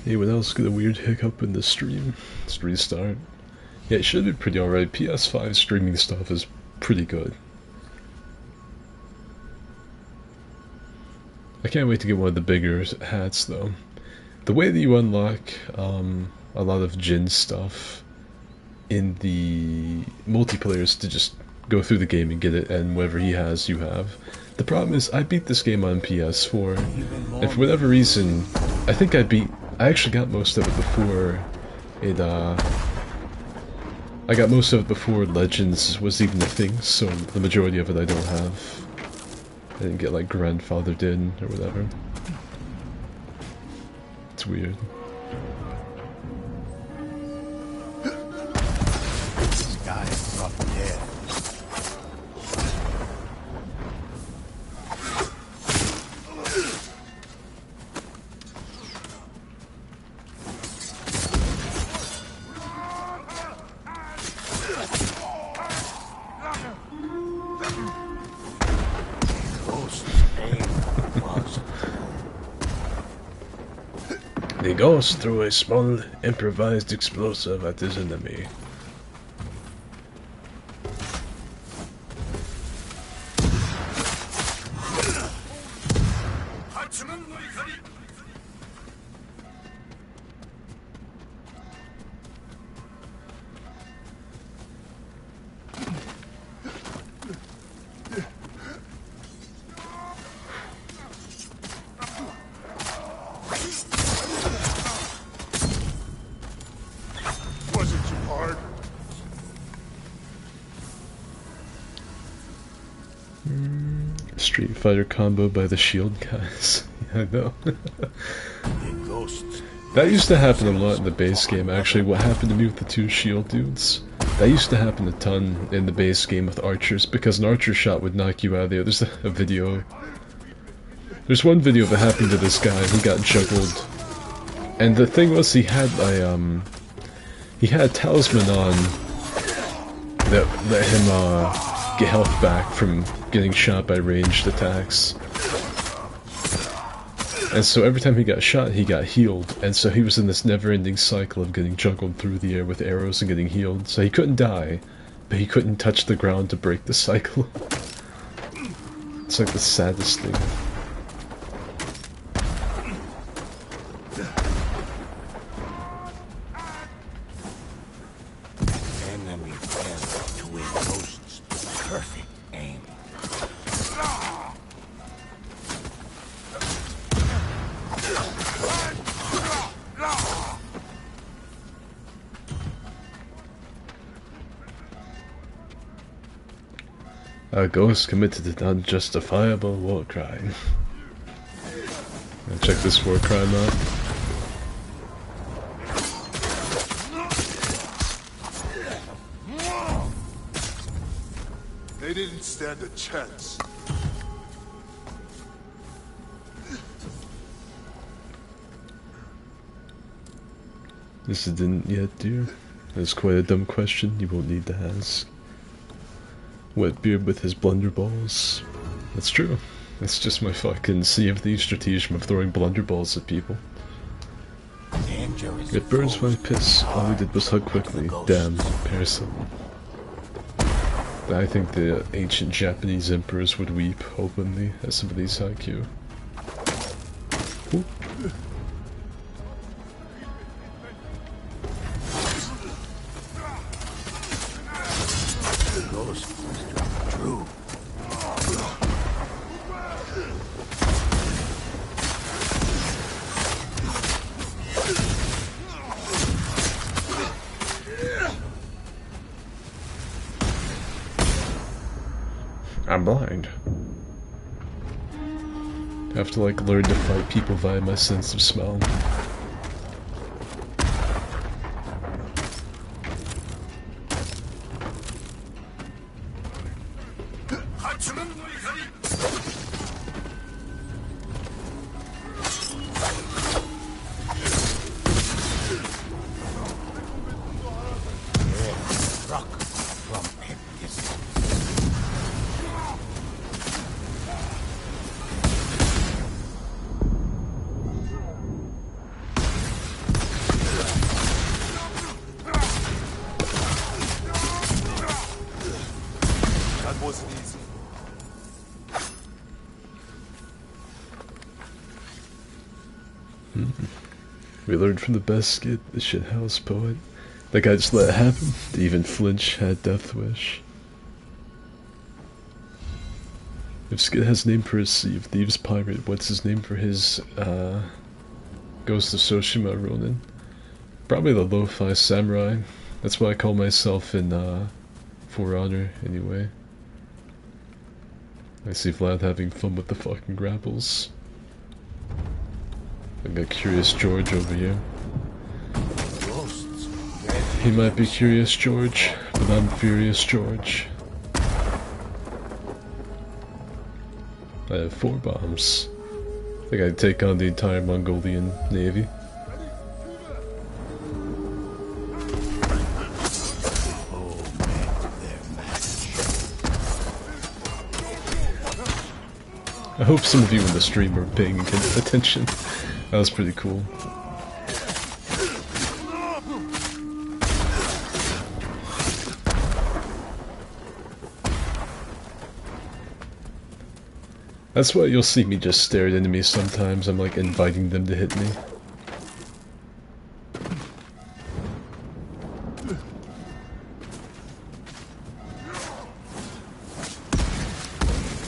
A: Anyone else get a weird hiccup in the stream? Let's restart. Yeah, it should be pretty alright. PS5 streaming stuff is pretty good. I can't wait to get one of the bigger hats though. The way that you unlock a lot of Jin stuff in the multiplayer is to just go through the game and get it, and whatever he has, you have. The problem is, I beat this game on PS4, and for whatever reason, I think I actually got most of it before it, I got most of it before Legends was even a thing, so the majority of it I don't have. I didn't get like grandfathered in, or whatever. It's weird.
B: This guy brought death.
C: The ghost threw a small improvised explosive at his enemy.
D: Wasn't too hard.
A: Street Fighter combo by the Shield guys. Yeah, I know. That used to happen a lot in the base game, actually. What happened to me with the two Shield dudes? That used to happen a ton in the base game with archers, because an archer shot would knock you out of there. There's a video. There's one video that happened to this guy. He got juggled. And the thing was, he had a talisman on that let him get health back from getting shot by ranged attacks. And so every time he got shot, he got healed, and so he was in this never-ending cycle of getting juggled through the air with arrows and getting healed. So he couldn't die, but he couldn't touch the ground to break the cycle. It's like the saddest thing.
B: Enemy fell to a ghost's perfect aim.
A: A ghost committed an unjustifiable war crime. Check this war crime out.
D: They didn't stand a chance.
A: This didn't yet, dear. That's quite a dumb question you won't need to ask. Wetbeard with his blunderballs. That's true. That's just my fucking Sea of Thieves stratagem of throwing blunderballs at people. It burns my piss. All we did was hug quickly. Damn, Parasite. I think the ancient Japanese emperors would weep openly at some of these haiku. Ooh.
B: True.
C: I'm blind.
A: I have to like learn to fight people via my sense of smell.
B: Struck from a distance.
A: We learned from the best skit, the shithouse poet. That guy just let it happen. To even flinch, had death wish. If Skid has name for his sea of thieves pirate, what's his name for his Ghost of Tsushima Ronin? Probably the lo-fi samurai. That's what I call myself in For Honor anyway. I see Vlad having fun with the fucking grapples. I got Curious George over here. He might be Curious George, but I'm Furious George. I have 4 bombs. I think I'd take on the entire Mongolian navy. I hope some of you in the stream are paying attention. That was pretty cool. That's why you'll see me just stare at enemies sometimes. I'm like inviting them to hit me.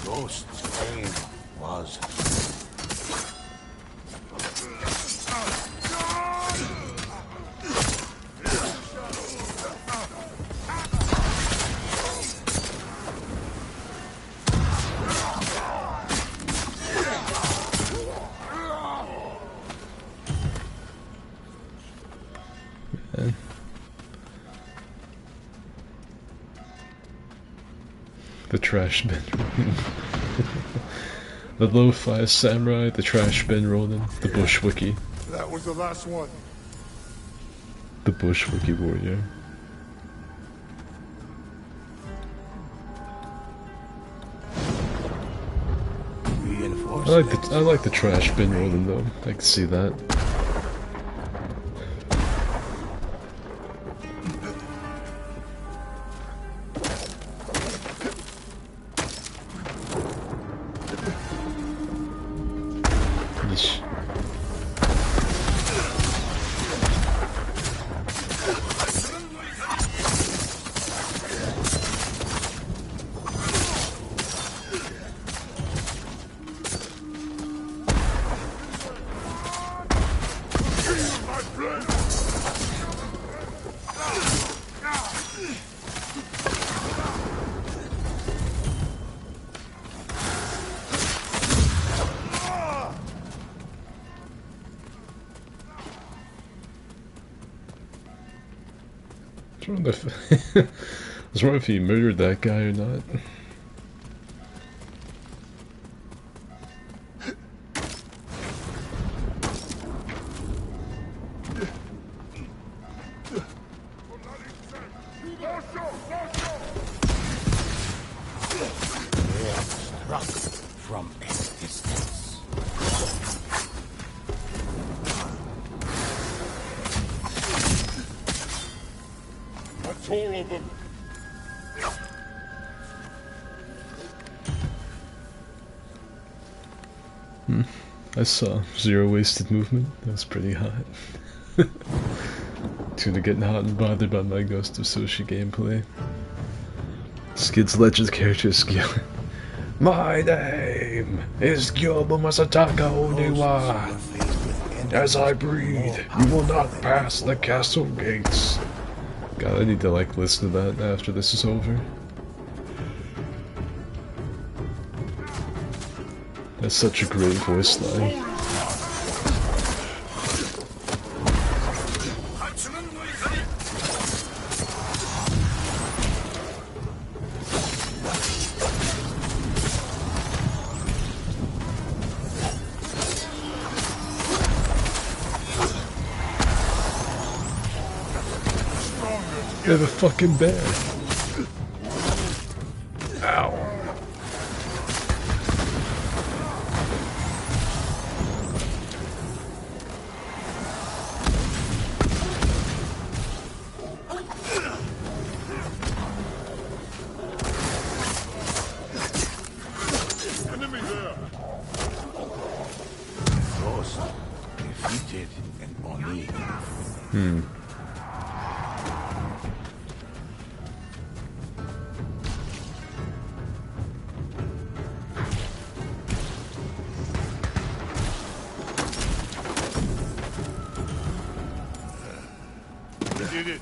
B: Ghost's aim was
A: the trash bin Ronin. The lo-fi samurai, the trash bin Ronin, the bush wiki.
D: That was the last one.
A: The bush wiki warrior. I like the trash bin Ronin though. I can see that. Yeesh. I was wondering if he murdered that guy or not.
B: struck from a distance.
D: That's all of them.
A: I saw zero wasted movement. That was pretty hot. Tuna getting hot and bothered by my Ghost of Sushi gameplay. Skid's legend character skill. My name is Gyobu Masataka Oniwa. As I breathe, you will not pass the castle gates. God, I need to like listen to that after this is over. That's such a great voice line. They're the fucking bear. Ow.
B: defeated an Oni.
D: We did it.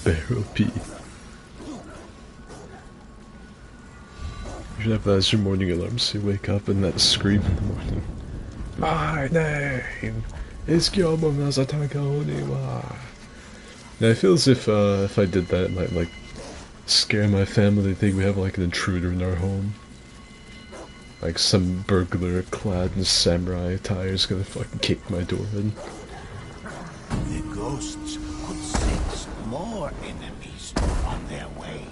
A: Barrel P. You should have that as your morning alarm so you wake up and that scream in the morning. My name is Kyomo Nazataka Oniwa. Now I feel as if I did that it might like scare my family. They think we have like an intruder in our home. Like some burglar clad in samurai attire is gonna fucking kick my door in.
B: The ghosts could sense more enemies on their way.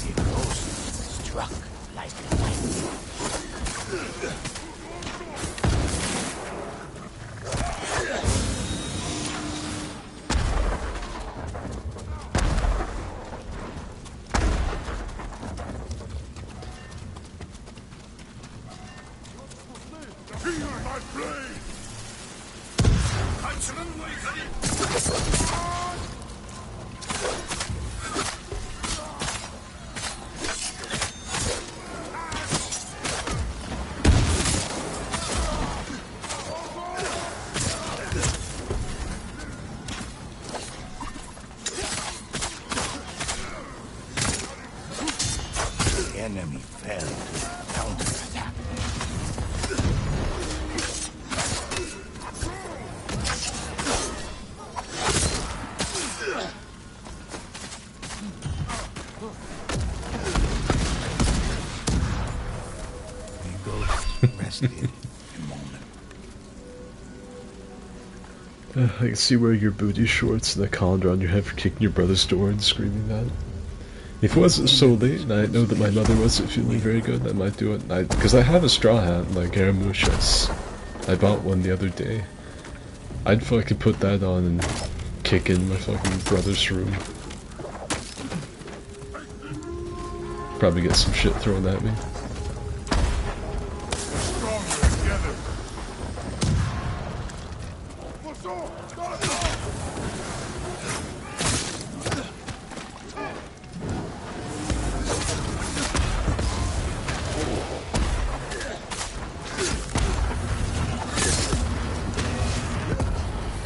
B: The ghost struck like lightning.
D: Feel my blade!
B: The enemy fell to counterattack. The ghost rested a moment.
A: I can see where your booty shorts and the colander on your head for kicking your brother's door and screaming that. If it wasn't so late and I know that my mother wasn't feeling very good, I might do it. Because I have a straw hat, like Aramusha's. I bought one the other day. I'd fucking put that on and kick in my fucking brother's room. Probably get some shit thrown at me.
D: Stronger together. What's up?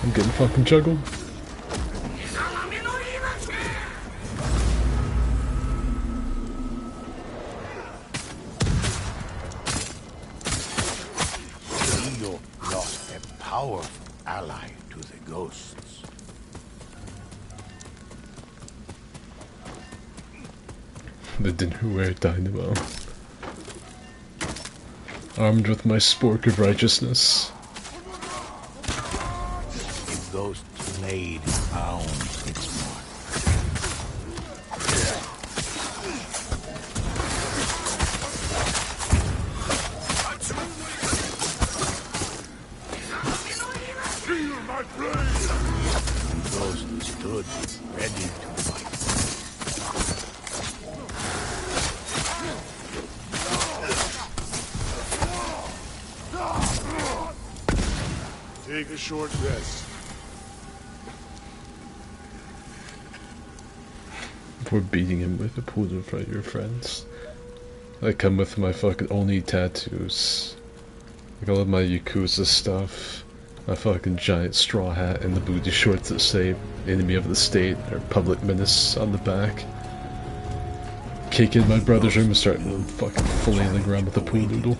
A: I'm getting fucking juggled.
B: Io lost a powerful ally to the ghosts.
A: The dinnerware dynamo. Armed with my spork of righteousness.
B: The ghost blade found its mark.
D: Feel my blade!
B: The ghost stood ready to fight.
D: Take a short rest.
A: Before beating him with a pool in front of your friends. I come with my fucking Oni tattoos. Like all of my Yakuza stuff. My fucking giant straw hat and the booty shorts that say enemy of the state or public menace on the back. Kick in my brother's room and start fucking flailing around with a pool noodle.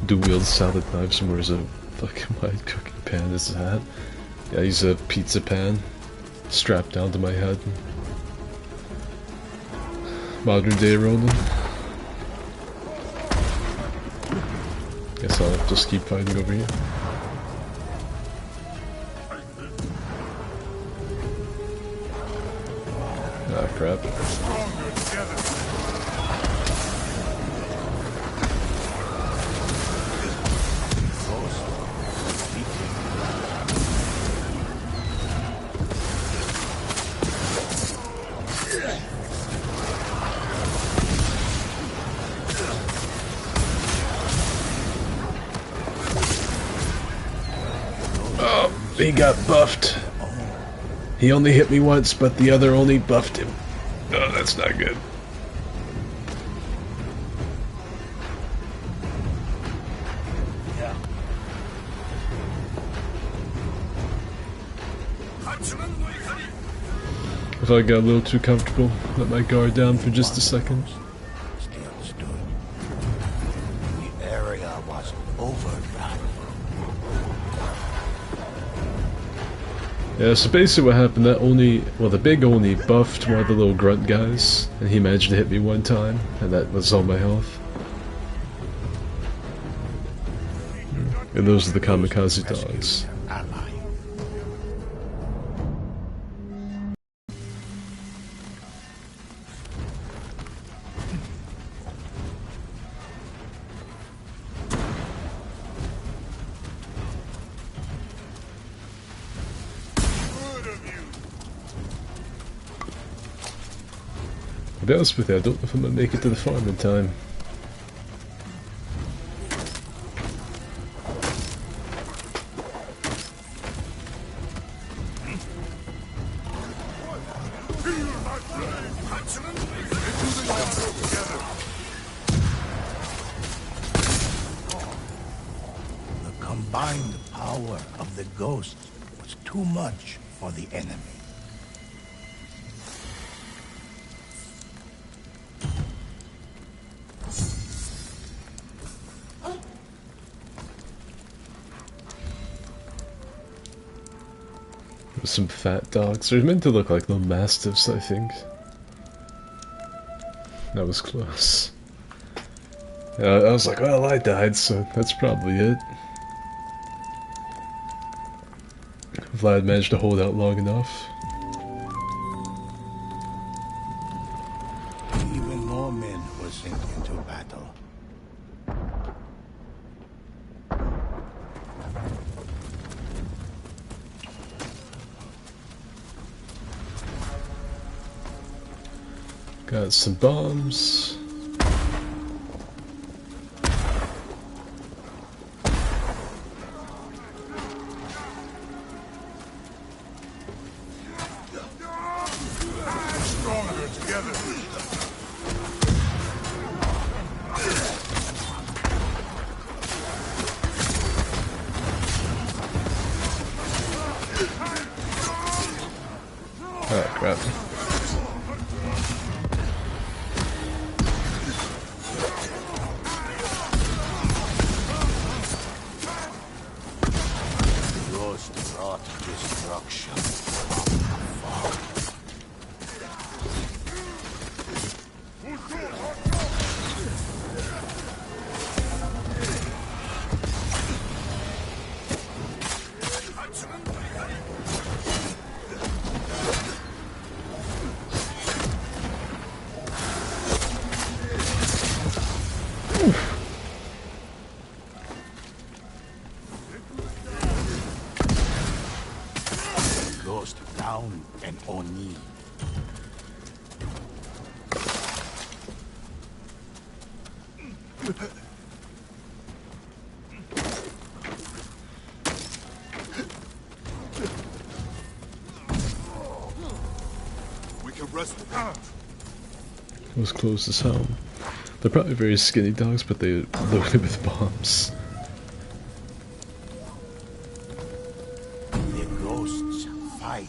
A: Dual-wield salad knives and wears a fucking wide cooking pan as a hat. Yeah, I use a pizza pan strapped down to my head. Modern day Ronin. Guess I'll just keep fighting over here. Ah, crap.
D: Stronger together.
C: Oh, he got buffed. He only hit me once, but the other only buffed him. Oh, that's not good.
A: If I got a little too comfortable, let my guard down for just a second.
B: Still stood. The area was overrun.
A: Yeah, so basically what happened, that Oni, well, the big Oni buffed one of the little grunt guys, and he managed to hit me one time, and that was all my health. And those are the kamikaze dogs.
B: Ally.
D: Good of you.
A: To be honest with you, I don't know if I'm gonna make it to the farm in time.
D: Feel my flame. Into the jungle together.
B: The combined power of the ghosts was too much for the enemy.
A: Some fat dogs. They're meant to look like little mastiffs, I think. That was close. I was like, well, I died, so that's probably it. Vlad managed to hold out long enough.
B: Even more men were sent into battle.
A: Got some bombs.
D: Stronger together.
A: Oh, crap.
B: Ghost brought destruction from afar. Ghost down and Oni.
D: We can rest with that.
A: It was close as hell. They're probably very skinny dogs, but they loaded with bombs.
B: The ghost's fight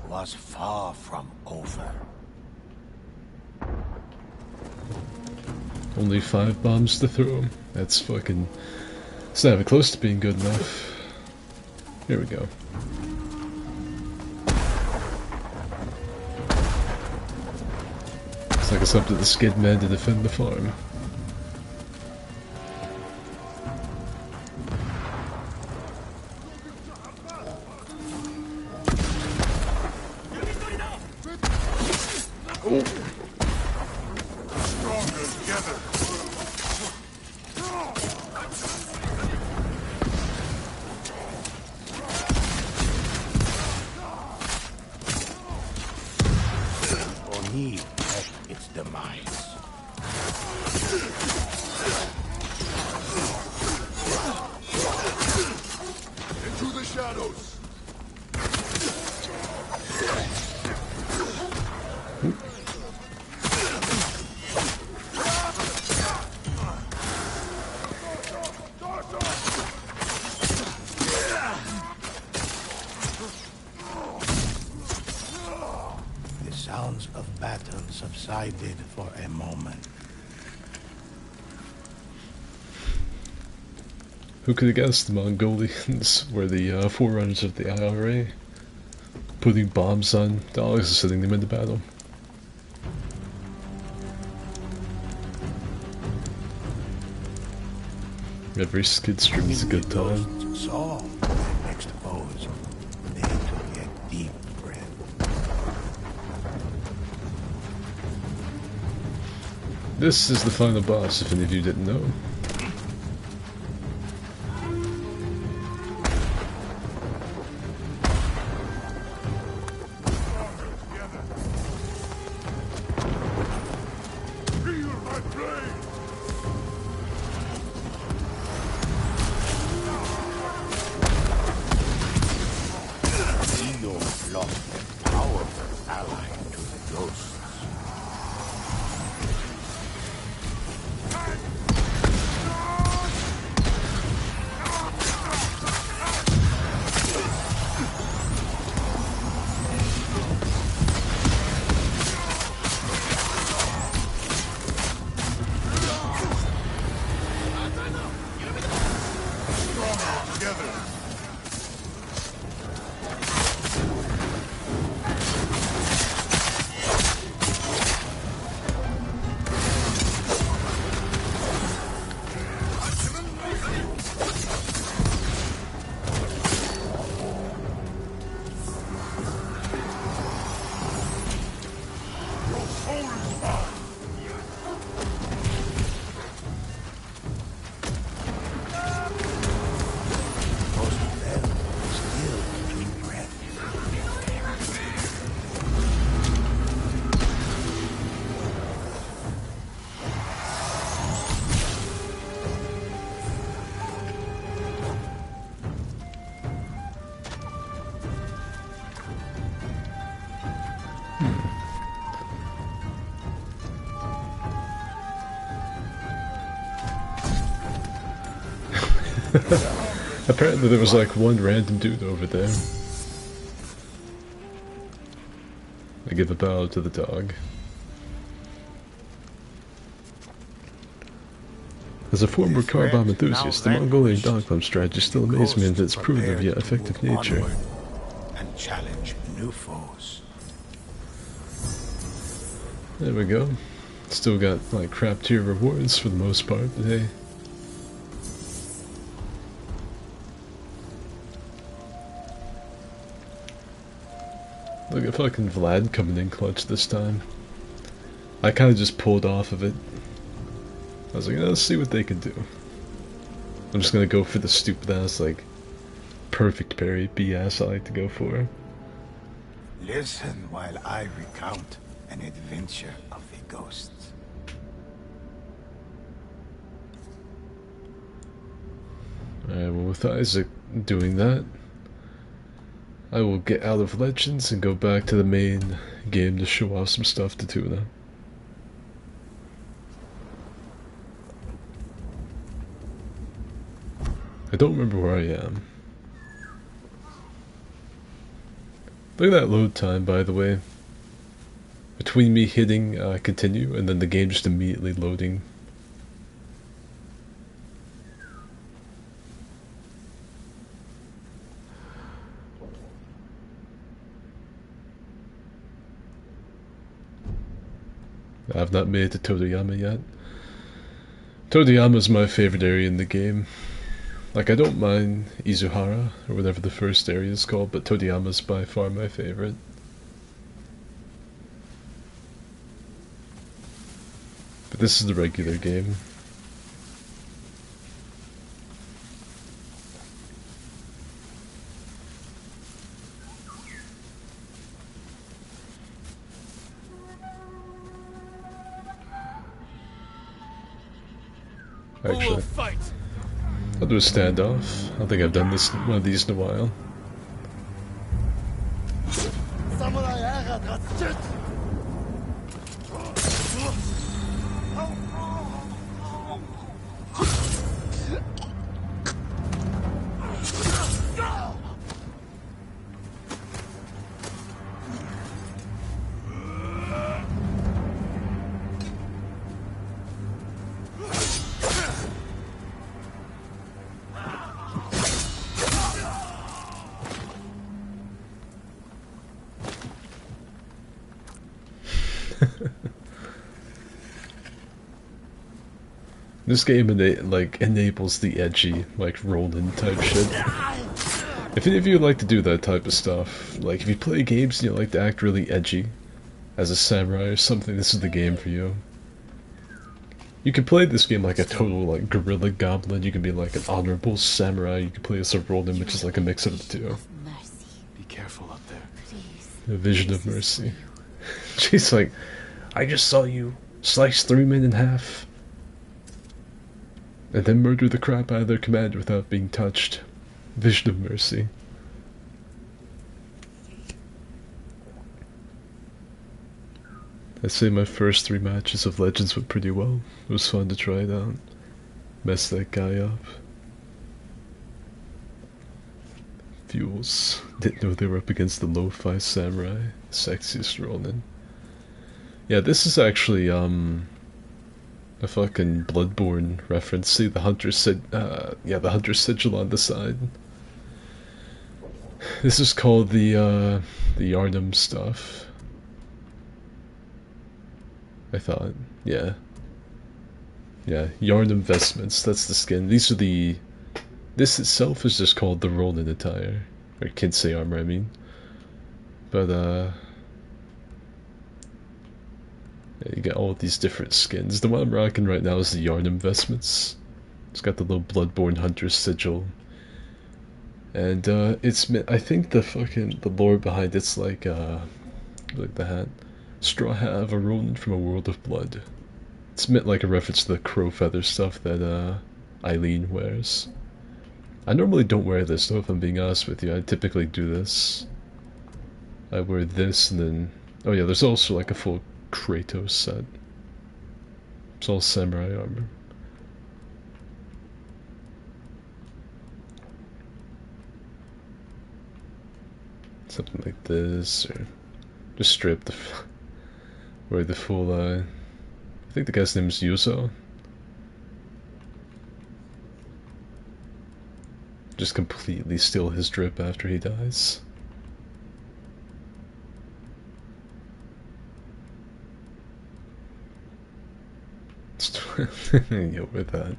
B: was far from over.
A: Only 5 bombs to throw 'em. That's fucking... It's not even close to being good enough. Here we go. Looks like it's up to the skid man to defend the farm.
D: Stronger together.
B: Oni met its demise.
D: Into the shadows.
B: The sounds of battle subsided for a moment.
A: Who could have guessed the Mongolians were the forerunners of the IRA, putting bombs on dogs and sending them into battle? Every skid stream is a good time.
B: Ghosts saw their next foes. They took a deep breath.
A: This is the final boss, if any of you didn't know.
D: Feel my blade.
B: Ego lost a powerful ally to the ghosts.
D: Stronger together. Your soul is mine.
B: Most of them still taking breath.
A: Apparently there was like one random dude over there. I give a bow to the dog. As a former car bomb enthusiast, the Mongolian dog bomb strategy still amazes me in its primitive yet effective nature.
B: And challenge new foes.
A: There we go. Still got like crap tier rewards for the most part, but hey. Look at fucking Vlad coming in clutch this time. I kinda just pulled off of it. I was like, let's see what they can do. I'm just gonna go for the stupid ass, like, perfect parry BS I like to go for.
B: Listen while I recount an adventure of the ghosts.
A: Alright, well with Isaac doing that, I will get out of Legends and go back to the main game to show off some stuff to Tuna. I don't remember where I am. Look at that load time, by the way. Between me hitting continue and then the game just immediately loading. I've not made it to Todayama yet. Todayama's my favorite area in the game. Like, I don't mind Izuhara, or whatever the first area is called, but Todayama's by far my favorite. But this is the regular game. Actually, I'll do a standoff. I don't think I've done one of these in a while. This game enables the edgy, like, Ronin type shit. If any of you like to do that type of stuff, like if you play games and you like to act really edgy as a samurai or something, this is the game for you. You can play this game like a total like guerrilla goblin, you can be like an honorable samurai, you can play as a Ronin, which is like a mix of the two.
E: Be careful up there.
A: A vision of mercy. She's like, I just saw you slice 3 men in half. And then murder the crap out of their commander without being touched. Vision of mercy. I'd say my first 3 matches of Legends went pretty well. It was fun to try it out. Mess that guy up. Fuels. Didn't know they were up against the lo-fi samurai. Sexiest Ronin. Yeah, this is actually, a fucking Bloodborne reference. See the hunter the hunter sigil on the side. This is called the Yarnum stuff. I thought, yeah. Yeah, Yarnum vestments, that's the skin. These are the... This itself is just called the Ronin attire. Or Kinsei armor, I mean. But, yeah, you get all of these different skins. The one I'm rocking right now is the Yarnum vestments. It's got the little Bloodborne hunter sigil. And, it's... I think the lore behind it's like the hat. Straw hat of a Ronin from a world of blood. It's meant like a reference to the crow feather stuff that Eileen wears. I normally don't wear this though, if I'm being honest with you. I typically do this. I wear this and then... Oh yeah, there's also like a full Kratos set. It's all samurai armor. Something like this, or just strip the... Wear the full, I think the guy's name is Yuzo. Just completely steal his drip after he dies. Yo, with that.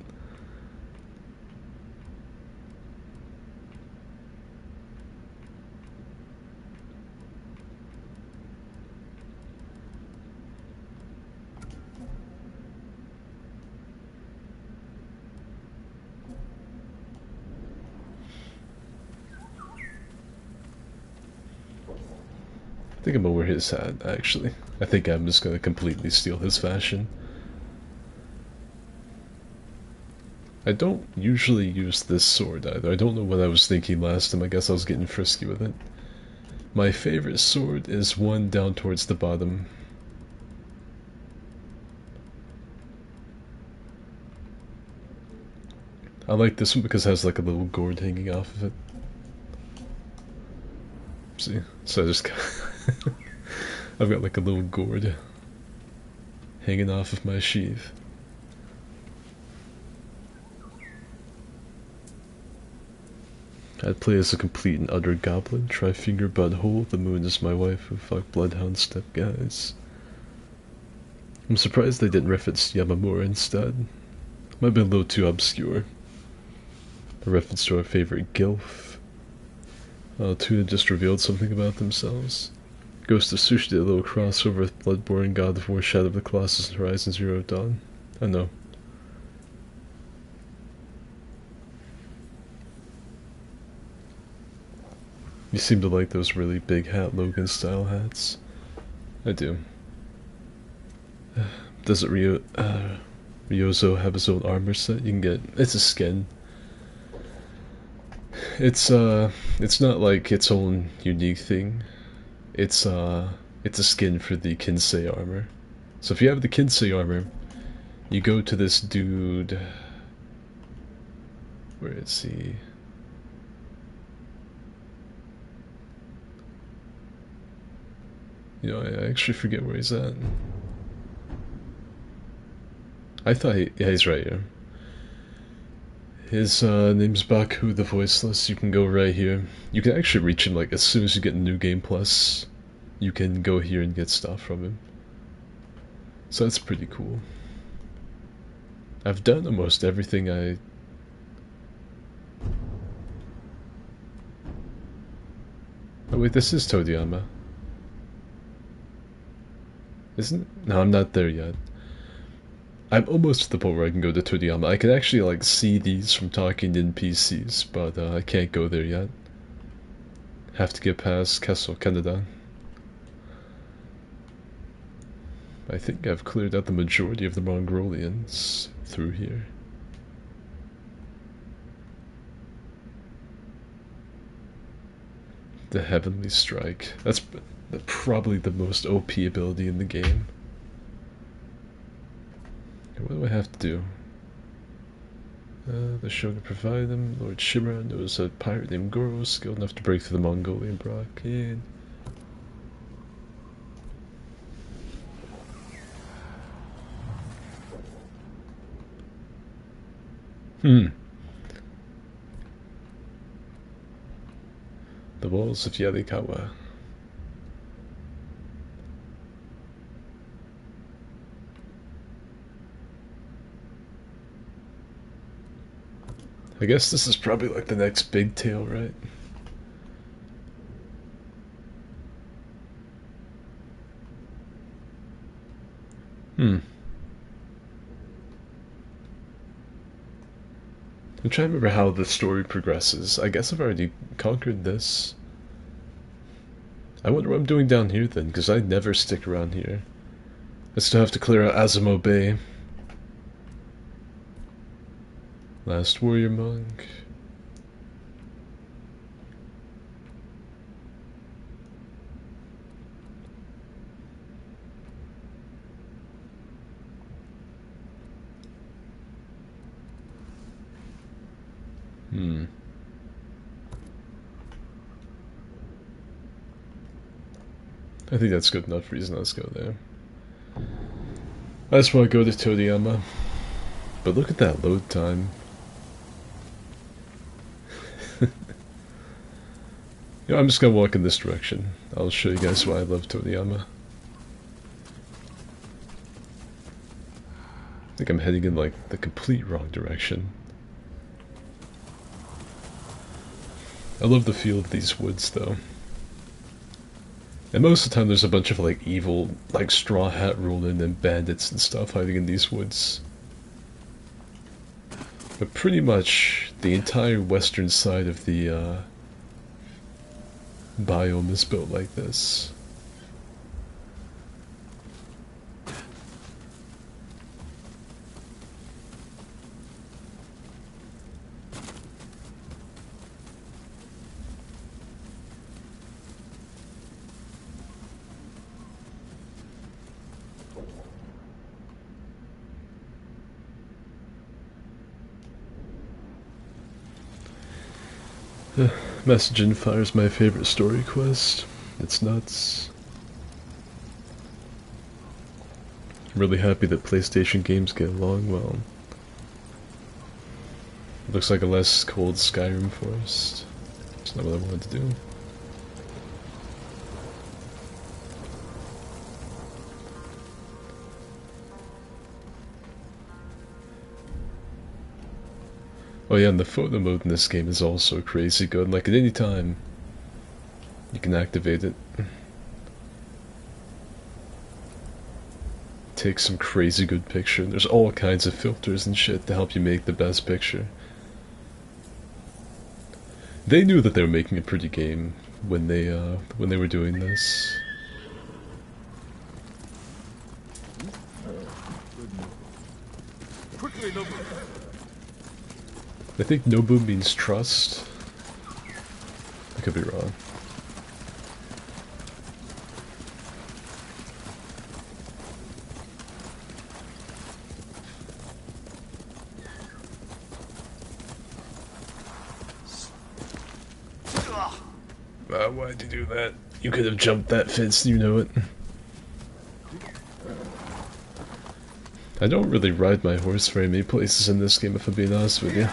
A: I think I'm gonna wear his hat, actually. I think I'm just gonna completely steal his fashion. I don't usually use this sword either. I don't know what I was thinking last time. I guess I was getting frisky with it. My favorite sword is one down towards the bottom. I like this one because it has like a little gourd hanging off of it. See? So I just got I've got like a little gourd hanging off of my sheath. I'd play as a complete and utter goblin, try-finger butthole, the moon is my wife, who fuck bloodhound step guys. I'm surprised they didn't reference Yamamura instead. Might have been a little too obscure. A reference to our favorite gilf. Tuna just revealed something about themselves. Ghost of Sushi did a little crossover with Bloodborne, God of War, Shadow of the Colossus, and Horizon Zero Dawn. I know. You seem to like those really big hat Logan style hats. I do. Doesn't Ryozo have his own armor set you can get? It's a skin. It's not like its own unique thing. It's a skin for the Kinsei armor. So if you have the Kinsei armor, you go to this dude. Where is he? You know, I actually forget where he's at. I thought yeah, he's right here. His name's Baku the Voiceless. You can go right here. You can actually reach him like as soon as you get New Game Plus. You can go here and get stuff from him. So that's pretty cool. I've done almost everything I... Oh wait, this is Todiyama. Isn't it? No, I'm not there yet. I'm almost to the point where I can go to Todiyama. I can actually like see these from talking to NPCs, but I can't go there yet. Have to get past Castle Canada. I think I've cleared out the majority of the Mongolians through here. The Heavenly Strike. That's probably the most OP ability in the game. What do I have to do? The Shogun provided them. Lord Shimura knows a pirate named Goro, skilled enough to break through the Mongolian blockade. The walls of Yarikawa. I guess this is probably like the next big tale, right? I'm trying to remember how the story progresses. I guess I've already conquered this. I wonder what I'm doing down here then, because I never stick around here. I still have to clear out Azamo Bay. Last Warrior Monk. I think that's good enough reason. Let's go there. I just want to go to Todiyama. But look at that load time. You know, I'm just gonna walk in this direction. I'll show you guys why I love Todiyama. I think I'm heading in like the complete wrong direction. I love the feel of these woods though. And most of the time there's a bunch of like evil, like Straw Hat Ronin and bandits and stuff hiding in these woods. But pretty much the entire western side of the biome is built like this. Message in Fire is my favorite story quest. It's nuts. I'm really happy that PlayStation games get along well. It looks like a less cold Skyrim forest. That's not what I wanted to do. Oh yeah, and the photo mode in this game is also crazy good. Like at any time, you can activate it. take some crazy good picture. There's all kinds of filters and shit to help you make the best picture. They knew that they were making a pretty game when they were doing this.
D: Quickly, Nobu.
A: I think Nobu means trust. I could be wrong. Why'd you do that? You could have jumped that fence, you know it. I don't really ride my horse very many places in this game, if I'm being honest with you.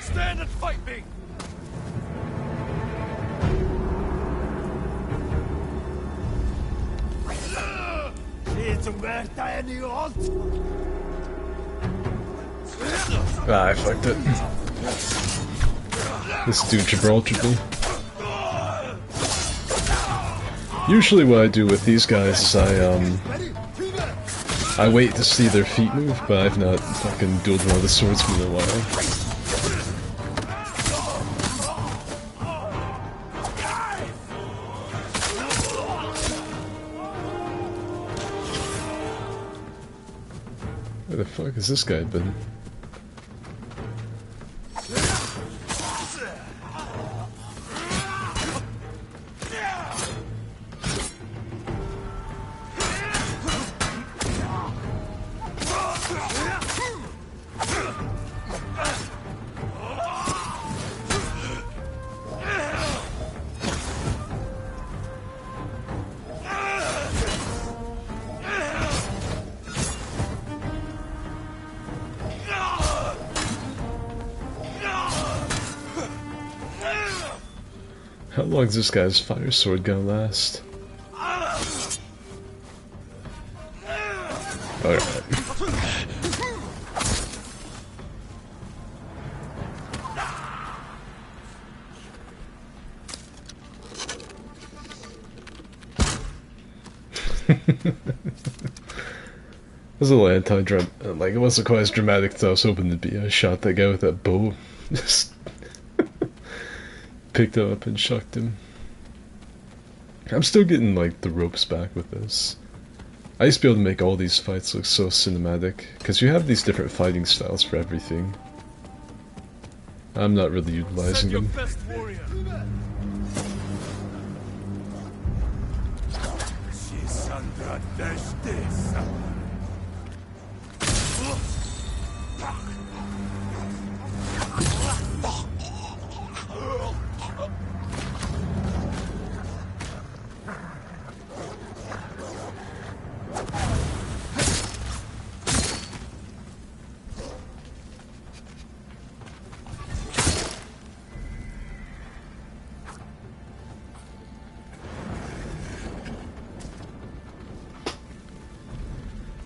D: Stand and fight me!
A: Ah, I fucked it. This dude Gibraltar me. Usually what I do with these guys is I wait to see their feet move, but I've not fucking dueled one of the swordsmen in a while. Where the fuck has this guy been? How long is this guy's fire sword gonna last? Alright. It was a little anti-dramatic, like it wasn't quite as dramatic as I was hoping to be. I shot that guy with that bow. Just picked him up and shucked him. I'm still getting like the ropes back with this. I used to be able to make all these fights look so cinematic, because you have these different fighting styles for everything. I'm not really utilizing them.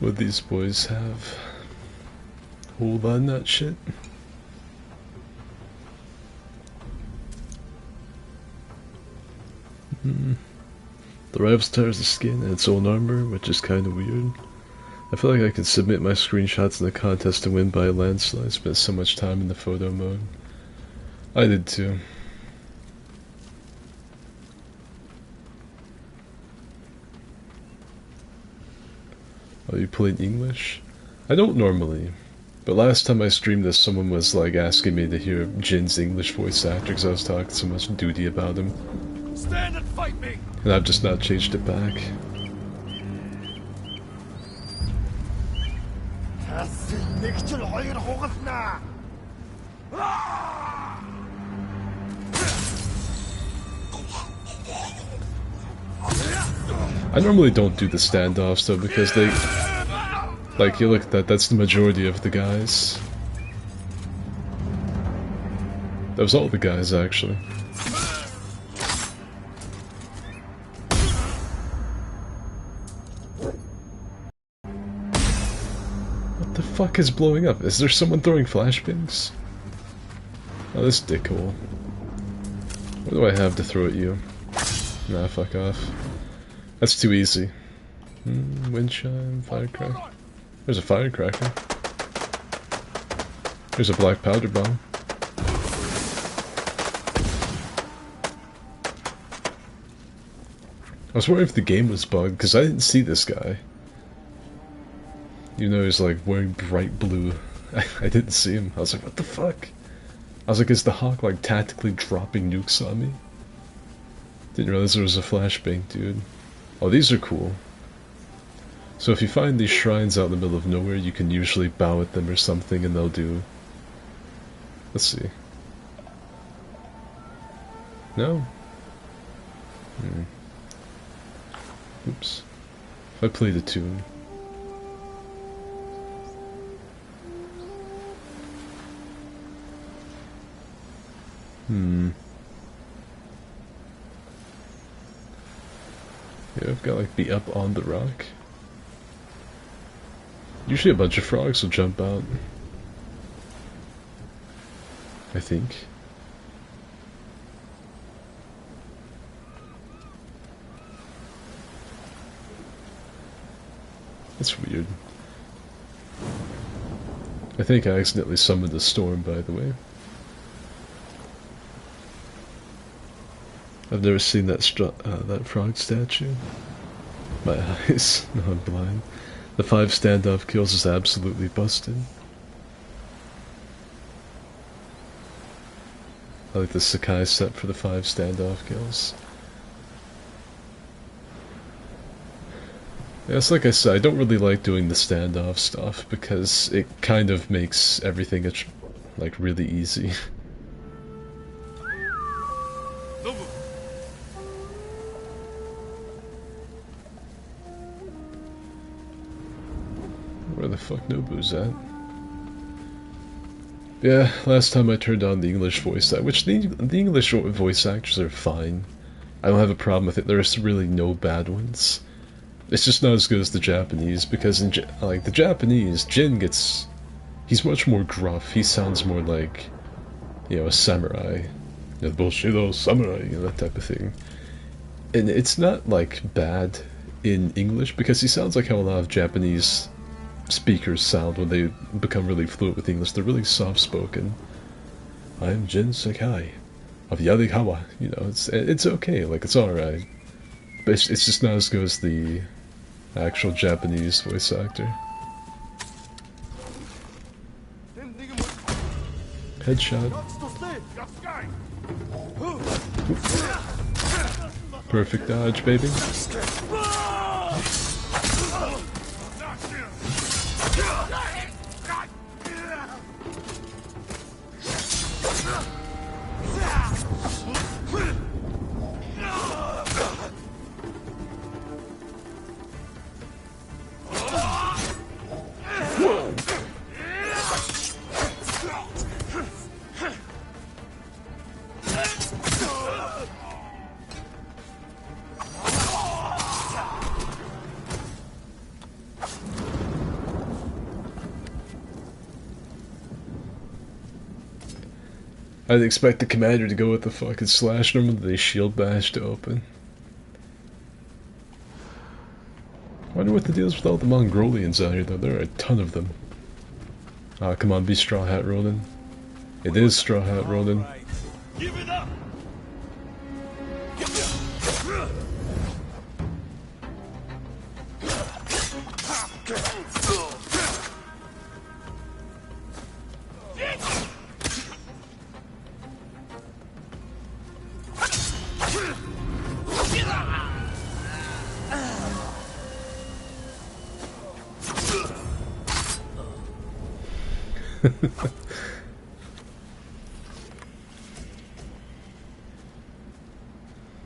A: What these boys have? Hold on that shit. The rifle tears the skin and its own armor, which is kinda weird. I feel like I could submit my screenshots in the contest and win by a landslide. I spent so much time in the photo mode. I did too. Oh, you played English? I don't normally, but last time I streamed this, someone was like asking me to hear Jin's English voice actor because I was talking so much duty about him.
D: Stand and fight me!
A: And I've just not changed it back. I normally don't do the standoffs though because they, like, you look at that, that's the majority of the guys. That was all the guys actually. What the fuck is blowing up? Is there someone throwing flashbangs? Oh, this dickhole. What do I have to throw at you? Nah, fuck off. That's too easy. Wind chime, firecracker. There's a firecracker. There's a black powder bomb. I was wondering if the game was bugged, because I didn't see this guy. You know, he's like wearing bright blue. I didn't see him. I was like, what the fuck? I was like, is the Hawk like tactically dropping nukes on me? Didn't realize there was a flashbang, dude. Oh, these are cool. So if you find these shrines out in the middle of nowhere, you can usually bow at them or something and they'll do... Let's see. No? Oops. If I play the tune... Yeah, I've got like be up on the rock. Usually a bunch of frogs will jump out. I think. That's weird. I think I accidentally summoned a storm, by the way. I've never seen that that frog statue. My eyes. No, I'm blind. The 5 standoff kills is absolutely busted. I like the Sakai set for the 5 standoff kills. Yes, like I said, I don't really like doing the standoff stuff because it kind of makes everything like really easy. Where the fuck Nobu's at? Yeah, last time I turned on the English voice act, which the English voice actors are fine. I don't have a problem with it. There's really no bad ones. It's just not as good as the Japanese, because in like the Japanese, Jin gets... he's much more gruff. He sounds more like, you know, a samurai. You know, Bushido samurai, you know, that type of thing. And it's not, like, bad in English, because he sounds like how a lot of Japanese speakers sound when they become really fluent with English. They're really soft-spoken. I'm Jin Sakai of Yarikawa. You know, it's okay, like, it's alright. But it's just not as good as the actual Japanese voice actor. Headshot. Perfect dodge, baby. I'd expect the commander to go with the fucking slash normal that they shield bash to open. I wonder what the deal is with all the Mongolians out here though. There are a ton of them. Ah, come on, be Straw Hat Ronin. It is Straw Hat Ronin.
D: Give it up!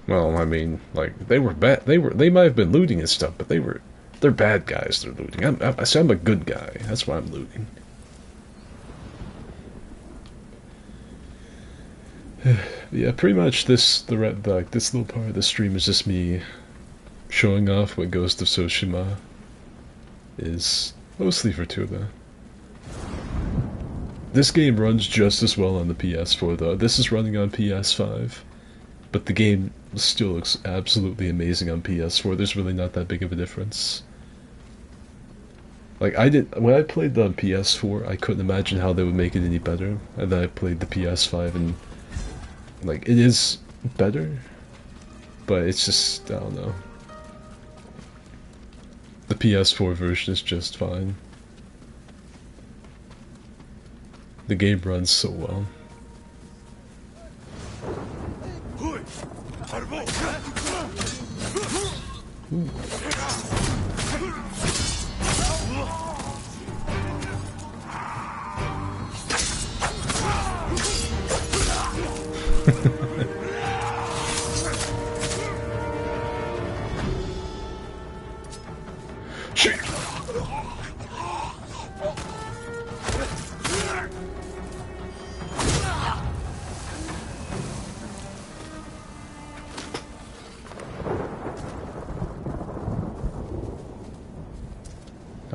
A: Well, I mean, like, they were bad. They might have been looting and stuff, but they're bad guys. They're looting. I'm a good guy. That's why I'm looting. Yeah, pretty much this little part of the stream is just me showing off what Ghost of Tsushima is, mostly for Tuba. This game runs just as well on the PS4 though. This is running on PS5, but the game still looks absolutely amazing on PS4. There's really not that big of a difference. Like, when I played on PS4, I couldn't imagine how they would make it any better, and then I played the PS5 and, like, it is better, but it's just, I don't know. The PS4 version is just fine. The game runs so well. Ooh.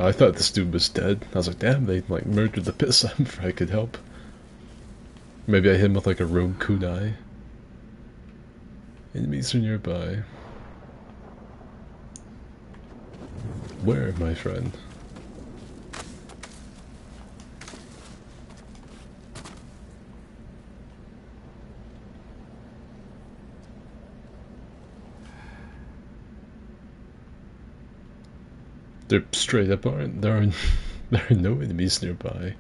A: I thought this dude was dead. I was like, damn, they like murdered the piss out of him before I could help. Maybe I hit him with like a rogue kunai. Enemies are nearby. Where, my friend? There straight up aren't. There are no enemies nearby.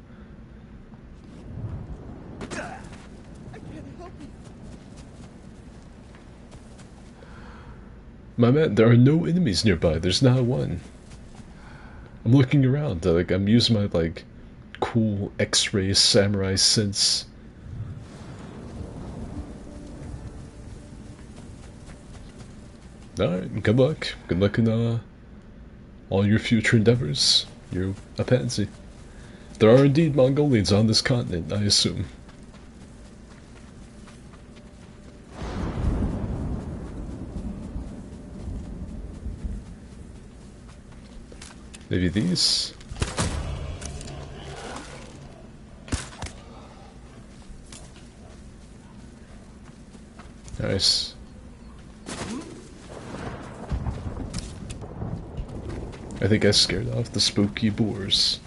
A: My man, there are no enemies nearby. There's not one. I'm looking around. Like, I'm using my like cool X-ray samurai sense. Alright, good luck. Good luck in all your future endeavors. You're a pansy. There are indeed Mongolians on this continent, I assume. Maybe these? Nice. I think I scared off the spooky boars.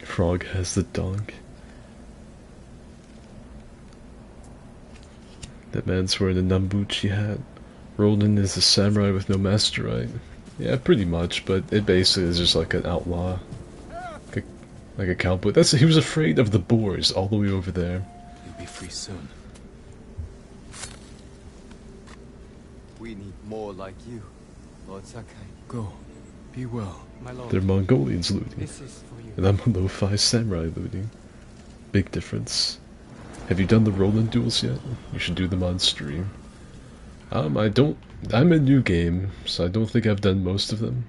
A: Frog has the dog. That man's wearing a Nambuchi hat. Roland is a samurai with no master, right? Yeah, pretty much, but it basically is just like an outlaw. Like a cowboy. He was afraid of the boars all the way over there.
E: You'll be free soon.
F: We need more like you, Lord Sakai.
E: Go. Be well.
F: My lord.
A: They're Mongolians looting.
F: This is for you.
A: And I'm a lo-fi samurai looting. Big difference. Have you done the Roland duels yet? You should do them on stream. I'm a new game, so I don't think I've done most of them.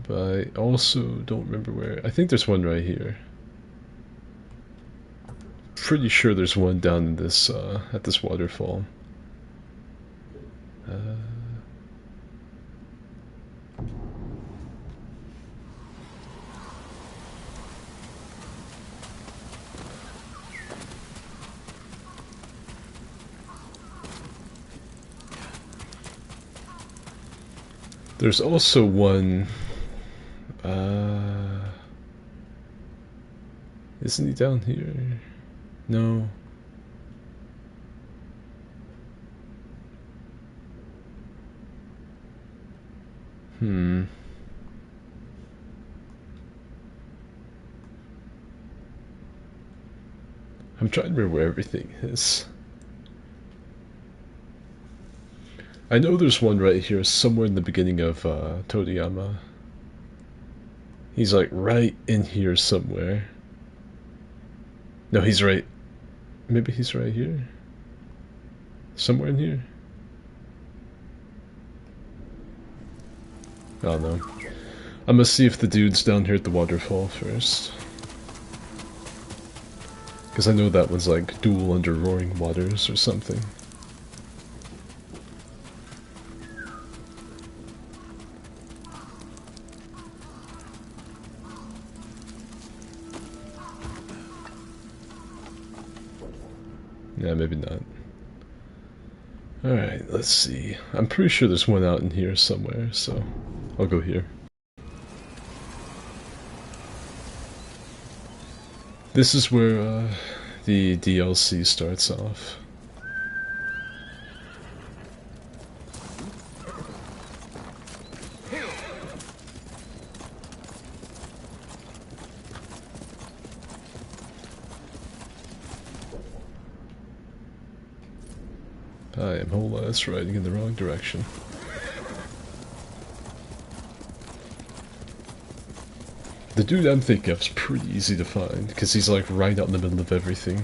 A: But I also don't remember where. I think there's one right here. Pretty sure there's one down in this, at this waterfall. There's also one. Isn't he down here? No. I'm trying to remember where everything is. I know there's one right here somewhere in the beginning of Toriyama. He's like right in here somewhere. No, he's right. Maybe he's right here? Somewhere in here? I don't know. I'm gonna see if the dude's down here at the waterfall first. Because I know that one's like Duel Under Roaring Waters or something. Yeah, maybe not. Alright, let's see. I'm pretty sure there's one out in here somewhere, so I'll go here. This is where the DLC starts off. I am whole ass riding in the wrong direction. The dude I'm thinking of is pretty easy to find, because he's like right out in the middle of everything.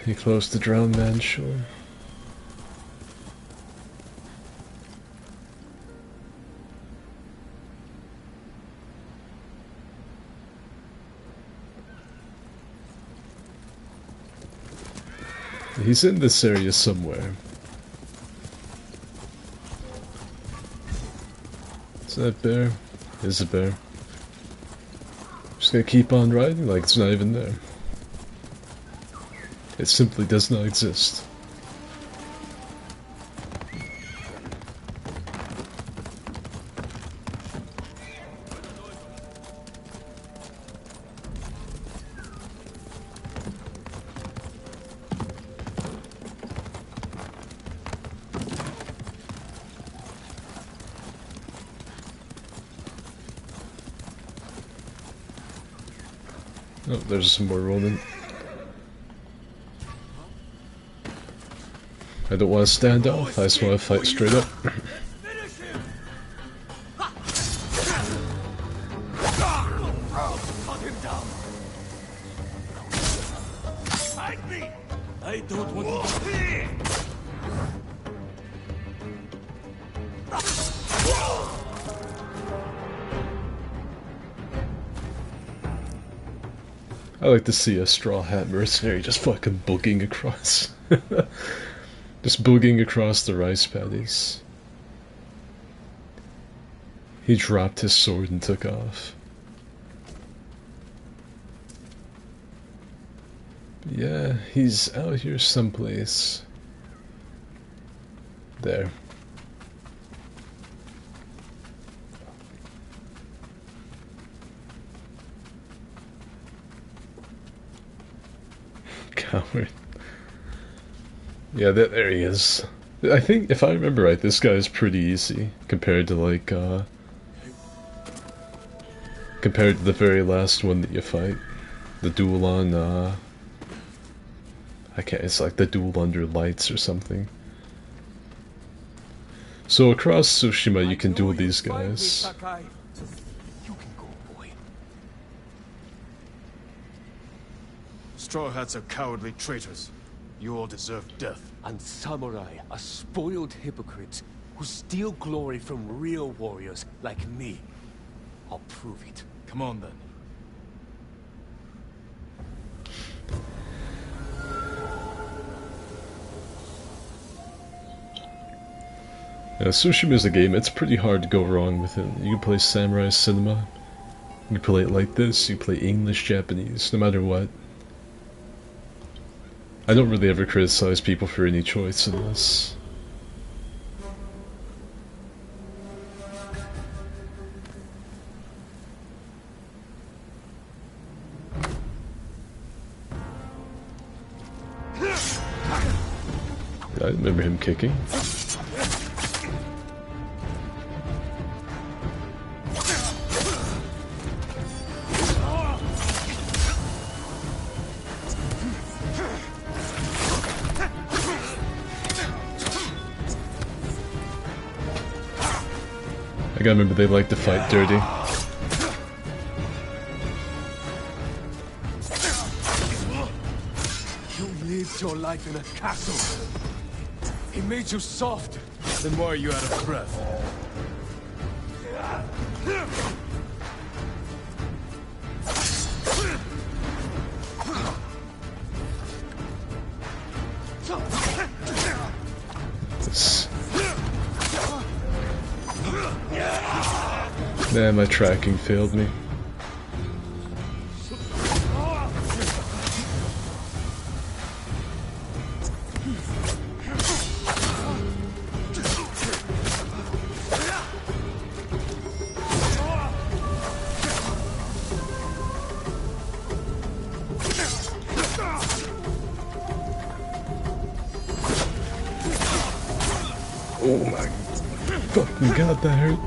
A: He close to drowned man, sure. He's in this area somewhere. Is that a bear? Is a bear. Just gonna keep on riding like it's not even there. It simply does not exist. Oh, there's some more rolling. I don't want to stand off, I just want to fight straight up.
D: I don't want to.
A: I like to see a Straw Hat Mercenary just fucking boogieing across. Just boogieing across the rice paddies. He dropped his sword and took off. Yeah, he's out here someplace. There. Coward. Yeah, there he is. I think, if I remember right, this guy is pretty easy compared to like, compared to the very last one that you fight. The duel on, I can't, it's like the duel under lights or something. So across Tsushima you can duel these guys.
F: You can go, boy.
E: Straw Hats are cowardly traitors. You all deserve death.
F: And samurai are spoiled hypocrites who steal glory from real warriors like me. I'll prove it.
E: Come on then.
A: Yeah, Tsushima is a game, it's pretty hard to go wrong with it. You can play Samurai Cinema, you can play it like this, you play English, Japanese, no matter what. I don't really ever criticize people for any choice in this. remember him kicking. I gotta remember they like to fight dirty.
F: You lived your life in a castle. He made you soft.
E: Then why are you out of breath?
A: This. Man, my tracking failed me. Oh my fucking god, that hurt.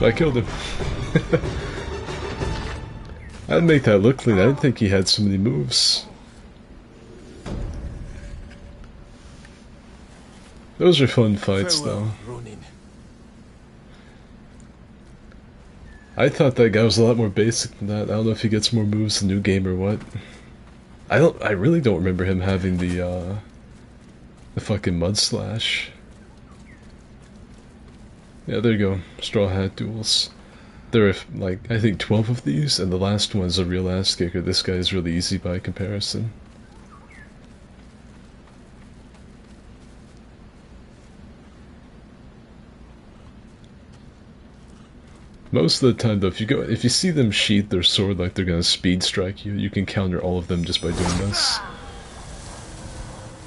A: I killed him. I didn't make that look clean. I didn't think he had so many moves. Those are fun fights, though. I thought that guy was a lot more basic than that. I don't know if he gets more moves in the new game or what. I really don't remember him having the fucking mud slash. Yeah, there you go. Straw Hat Duels. There are, like, I think 12 of these, and the last one's a real ass kicker. This guy is really easy by comparison. Most of the time, though, if you see them sheath their sword like they're gonna speed strike you, you can counter all of them just by doing this.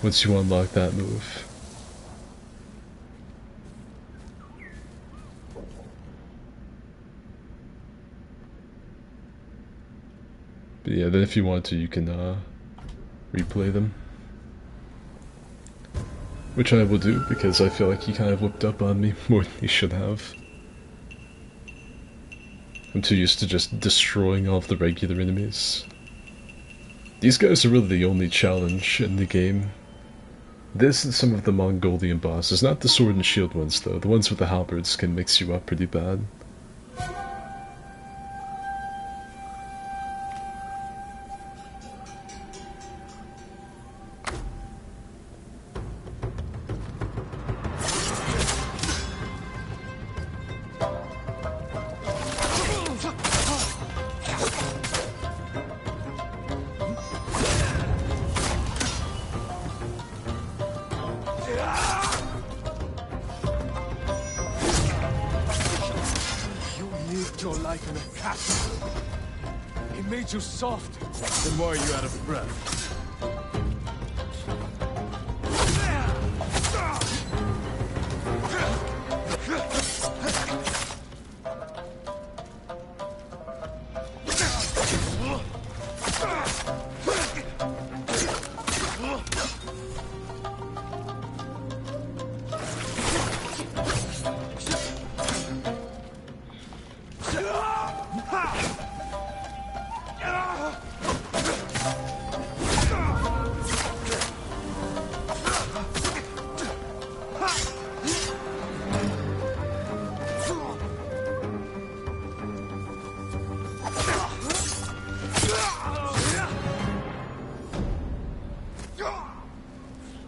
A: Once you unlock that move. But yeah, then if you want to, you can replay them. Which I will do, because I feel like he kind of whipped up on me more than he should have. I'm too used to just destroying all of the regular enemies. These guys are really the only challenge in the game. This and some of the Mongolian bosses, not the sword and shield ones though. The ones with the halberds can mix you up pretty bad.
F: Your life in a castle. He made you soft.
E: Then why are you out of breath?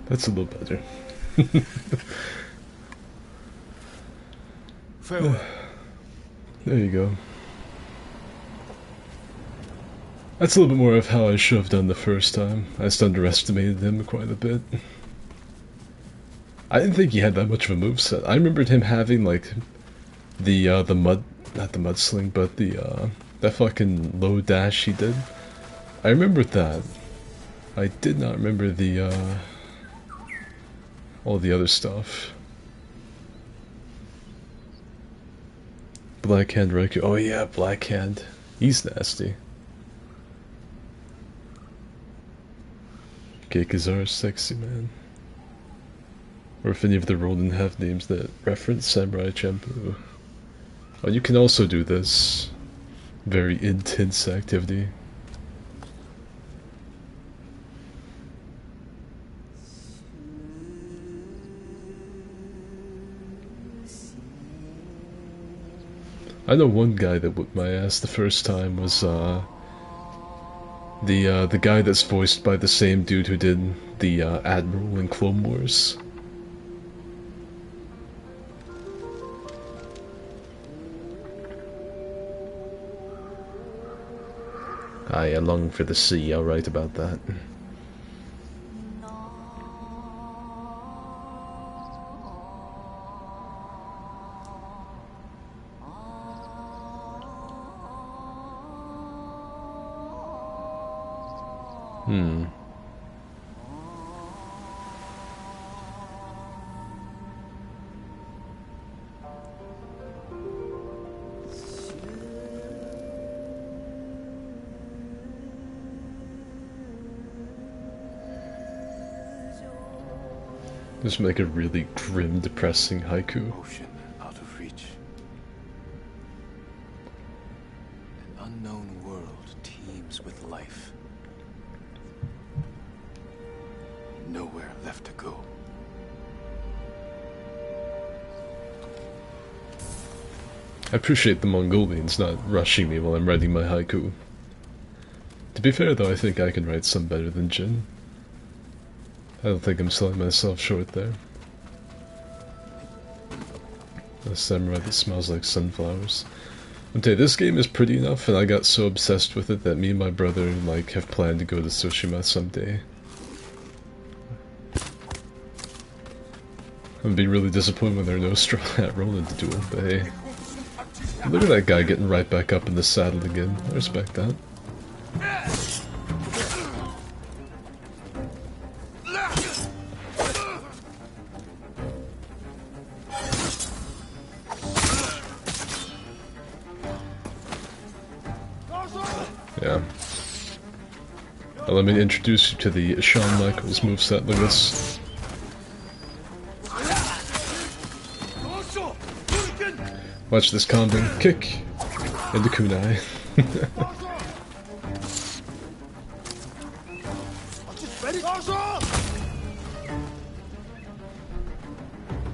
E: That's a little better.
F: Farewell.
A: There you go. That's a little bit more of how I should have done the first time. I just underestimated him quite a bit. I didn't think he had that much of a moveset. I remembered him having like the mud, not the mudsling, but the that fucking low dash he did. I remembered that. I did not remember the all the other stuff. Blackhand Raikou. Oh yeah, Blackhand. He's nasty. Gekazar's sexy, man. Or if any of the Ronin have names that reference Samurai Champloo. Oh, you can also do this. Very intense activity. I know one guy that whipped my ass the first time was the guy that's voiced by the same dude who did the Admiral in Clone Wars. I long for the sea, I'll write about that. Just make a really grim, depressing haiku.
F: Ocean out of reach. An unknown world teems with life. Nowhere left to go.
A: I appreciate the Mongolians not rushing me while I'm writing my haiku. To be fair though, I think I can write some better than Jin. I don't think I'm selling myself short there. A samurai that smells like sunflowers. I'll tell you, this game is pretty enough, and I got so obsessed with it that me and my brother like have planned to go to Tsushima someday. I'm being really disappointed when there are no Straw Hat Ronin to duel, but hey. Look at that guy getting right back up in the saddle again. I respect that. Yeah. Well, let me introduce you to the Shawn Michaels moveset. Look at this. Watch this combo. Kick! Into kunai.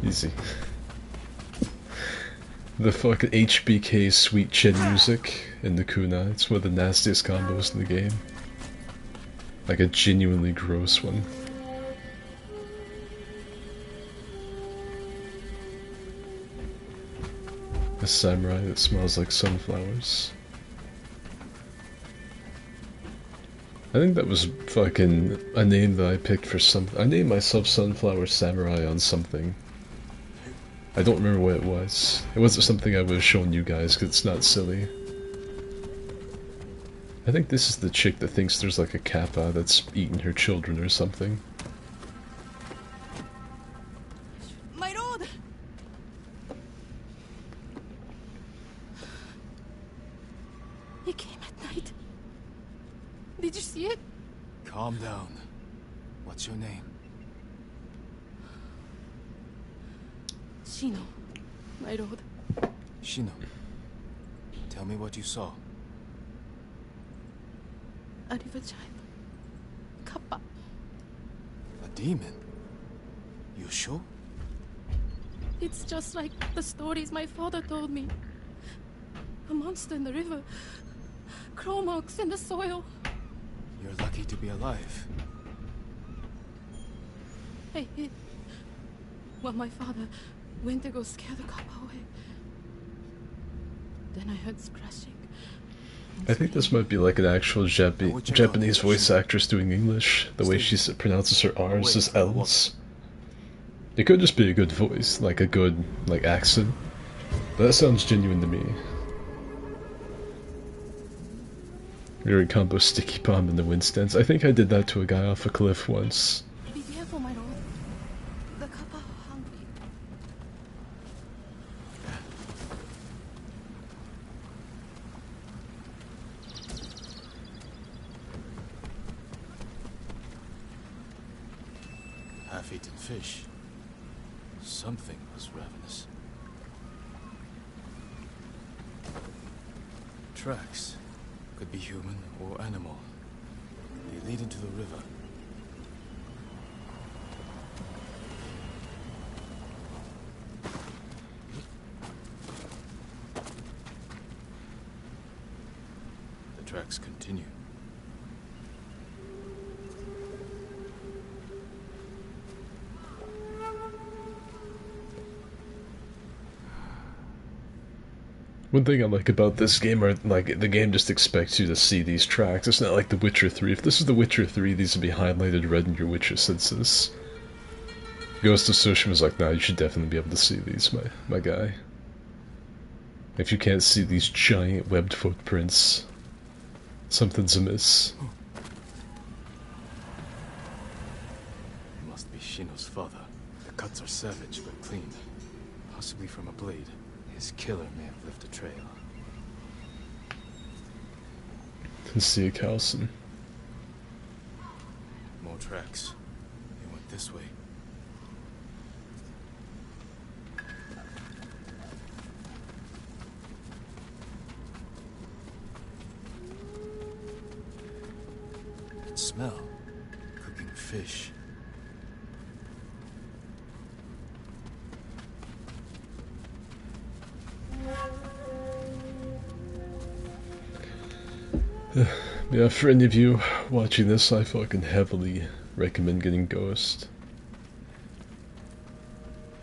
A: Easy. The fucking HBK Sweet Chin music in the kunai. It's one of the nastiest combos in the game. Like a genuinely gross one. A samurai that smells like sunflowers. I think that was fucking a name that I picked for something. I named myself Sunflower Samurai on something. I don't remember what it was. It wasn't something I would have shown you guys because it's not silly. I think this is the chick that thinks there's like a kappa that's eating her children or something.
G: My lord! He came at night. Did you see it?
F: Calm down. What's your name?
G: Shino, my lord.
F: Shino. Tell me what you saw.
G: A river child. Kappa.
F: A demon? You sure?
G: It's just like the stories my father told me. A monster in the river. Claw marks in the soil.
F: You're lucky to be alive.
G: I hid. While my father went to go scare the kappa away. Then I heard scratching.
A: I think this might be like an actual Japanese voice actress doing English. The way she pronounces her R's as L's. It could just be a good voice, like a good accent. But that sounds genuine to me. Very combo sticky bomb in the wind stance. I think I did that to a guy off a cliff once.
G: Be careful, my lord. The kappa are hungry.
F: Half-eaten fish.
E: Something was ravenous. Tracks. Could be human or animal. They lead into the river. The tracks continue.
A: One thing I like about this game are, like, the game just expects you to see these tracks. It's not like The Witcher 3. If this is The Witcher 3, these would be highlighted red in your Witcher senses. Ghost of Tsushima is like, nah, you should definitely be able to see these, my guy. If you can't see these giant webbed footprints, something's amiss.
E: It must be Shino's father. The cuts are savage but clean. Possibly from a blade. His killer may have left a trail.
A: Can see a Calson.
E: More tracks. They went this way. That smell. Cooking fish.
A: Yeah, for any of you watching this, I fucking heavily recommend getting Ghost.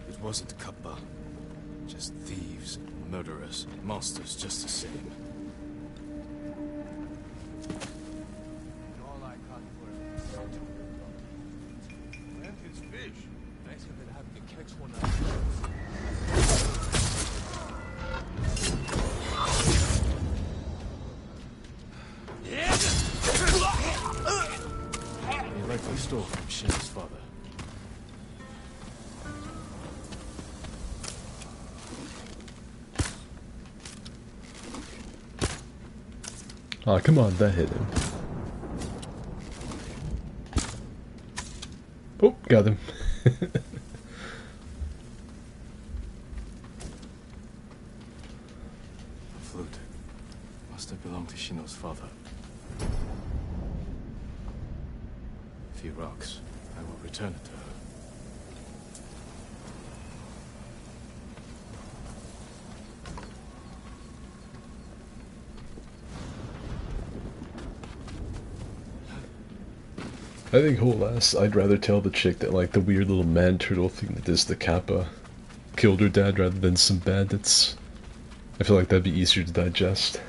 E: It wasn't Kappa. Just thieves, murderers, monsters just the same.
F: All I caught were and his fish. Nicer than having to catch one ourselves.
E: They likely stole from Shino's father.
A: Aw, come on, that hit him. Oh, got him.
E: A flute. Must have belonged to Shino's father. If he rocks, I will return it to her.
A: I think whole ass, I'd rather tell the chick that, like, the weird little man turtle thing that is the Kappa killed her dad rather than some bandits. I feel like that'd be easier to digest.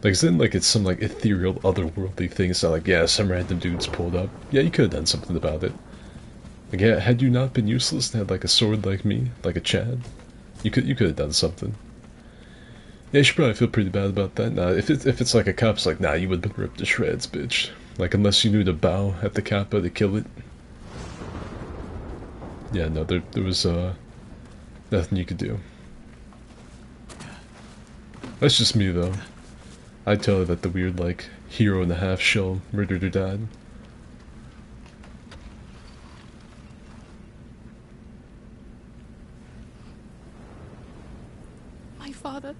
A: Like, it's not like it's some, like, ethereal, otherworldly thing. It's not like, yeah, some random dudes pulled up. Yeah, you could have done something about it. Like, yeah, had you not been useless and had, like, a sword like me, like a Chad, you could have done something. Yeah, you should probably feel pretty bad about that. Nah, if it's like a cop's like, nah, you would have been ripped to shreds, bitch. Like, unless you knew to bow at the Kappa to kill it. Yeah, no, there was, nothing you could do. That's just me, though. I'd tell her that the weird, like, hero and a half shell murdered her dad.
G: My father.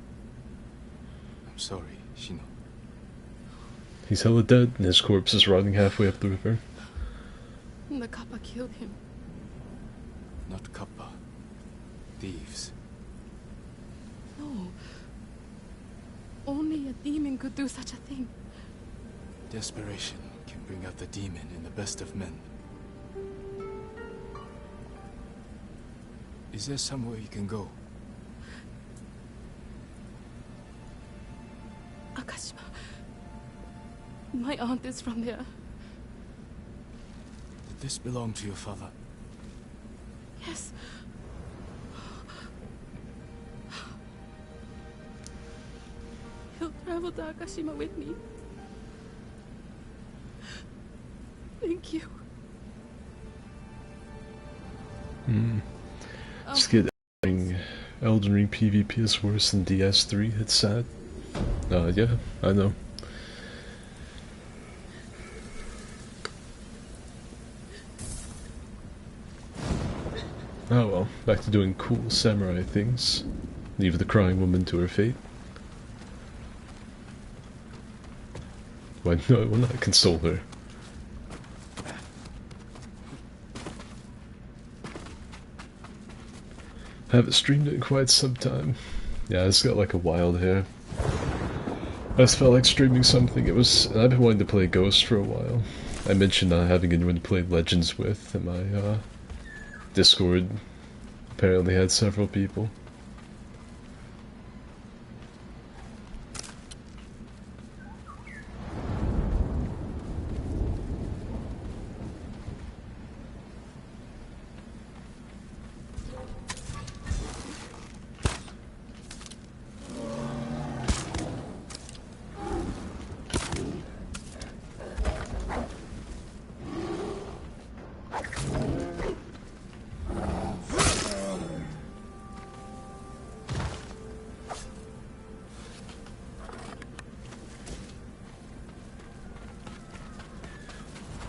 E: I'm sorry, Shino.
A: He's hella dead, and his corpse is rotting halfway up the river.
G: The Kappa killed him.
E: Not Kappa. Thieves.
G: No. Only a demon could do such a thing.
E: Desperation can bring out the demon in the best of men. Is there somewhere you can go?
G: Akashima. My aunt is from there.
E: Did this belong to your father?
G: Yes. He'll travel to Akashima with me. Thank you.
A: Just get Elden Ring PvP is worse than DS3, it's sad. Yeah, I know. Oh well, back to doing cool samurai things. Leave the crying woman to her fate. Why no, I will not console her. Haven't streamed it in quite some time. Yeah, it's got like a wild hair. I just felt like streaming something. I've been wanting to play Ghost for a while. I mentioned not having anyone to play Legends with, and my Discord apparently had several people.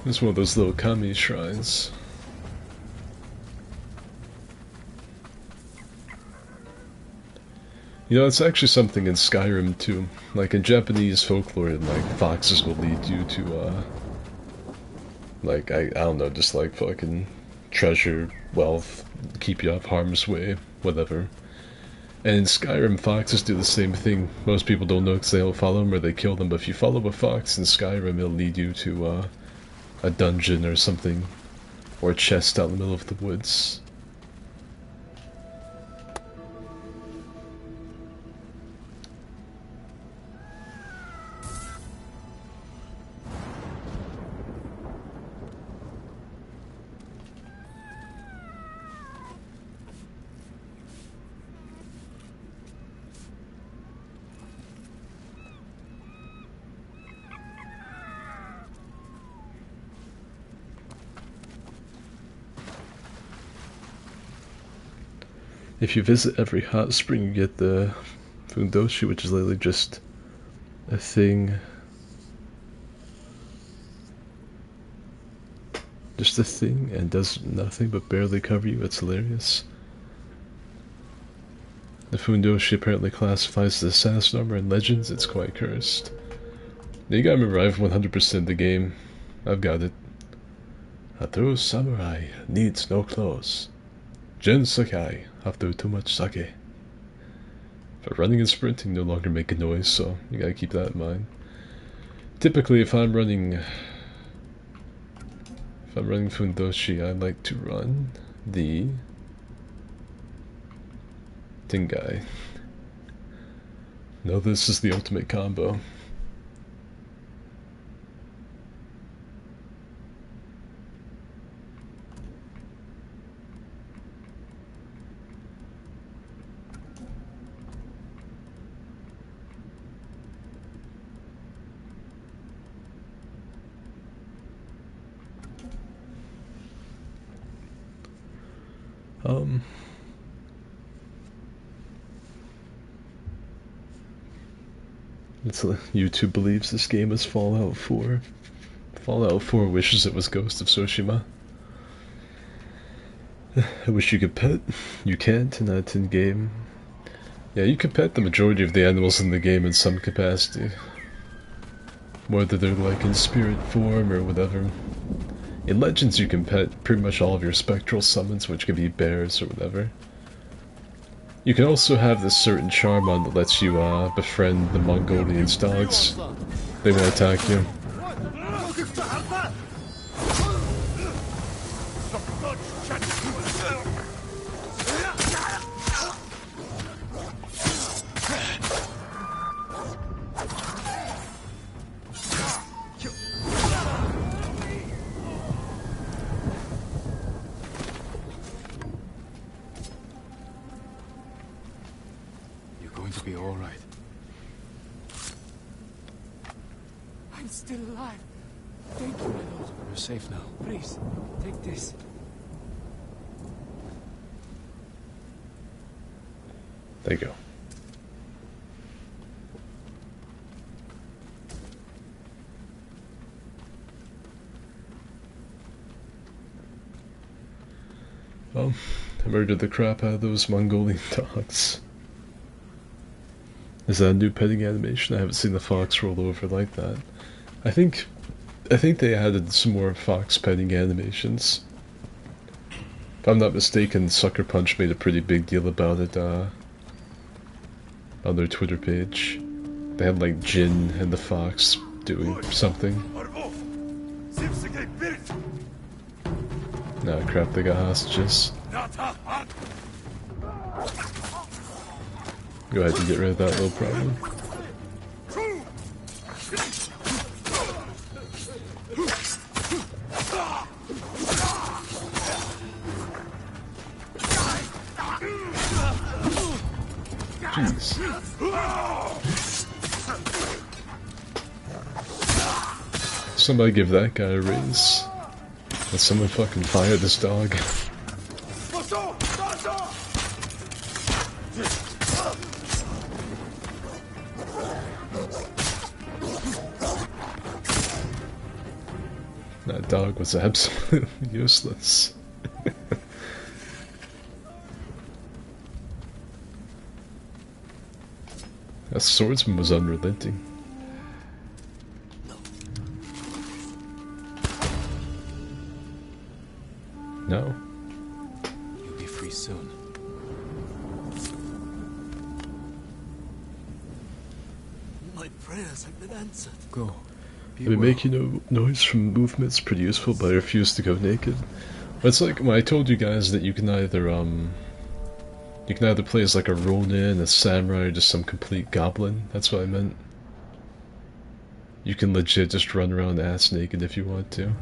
A: It's one of those little kami shrines. You know, it's actually something in Skyrim too. Like in Japanese folklore, like foxes will lead you to, like I don't know, just like fucking treasure, wealth, keep you off harm's way, whatever. And in Skyrim, foxes do the same thing. Most people don't know because they don't follow them or they kill them. But if you follow a fox in Skyrim, it'll lead you to a dungeon or something, or a chest out in the middle of the woods. If you visit every hot spring, you get the Fundoshi, which is literally just a thing. Just a thing, and does nothing but barely cover you. It's hilarious. The Fundoshi apparently classifies as a assassin armor in Legends. It's quite cursed. Now you gotta remember, I've 100% the game. I've got it. A true samurai needs no clothes. Jin Sakai after too much sake. But running and sprinting no longer make a noise, so you gotta keep that in mind. Typically, if I'm running Fundoshi, I like to run the Tingai. No, this is the ultimate combo. YouTube believes this game is Fallout 4. Fallout 4 wishes it was Ghost of Tsushima. I wish you could pet. You can't, and that's in game. Yeah, you can pet the majority of the animals in the game in some capacity. Whether they're like in spirit form or whatever. In Legends you can pet pretty much all of your spectral summons, which can be bears or whatever. You can also have this certain charm on that lets you befriend the Mongolian dogs. They won't attack you.
E: Be all right.
F: I'm still alive. Thank you, my lord.
E: You're safe now.
F: Please, take this.
A: There you go. Well, I murdered the crap out of those Mongolian dogs. Is that a new petting animation? I haven't seen the fox roll over like that. I think they added some more fox petting animations. If I'm not mistaken, Sucker Punch made a pretty big deal about it on their Twitter page. They had like Jin and the fox doing something. Nah, crap, they got hostages. Go ahead and get rid of that little problem. Jeez. Somebody give that guy a raise. Let someone fucking fire this dog. That dog was absolutely useless. That swordsman was unrelenting. No.
E: You'll be free soon.
F: My prayers have been answered.
E: Go.
A: I've been making no noise from movements, pretty useful, but I refuse to go naked. But it's like when I told you guys that you can either play as like a Ronin, a samurai, or just some complete goblin. That's what I meant. You can legit just run around ass naked if you want to.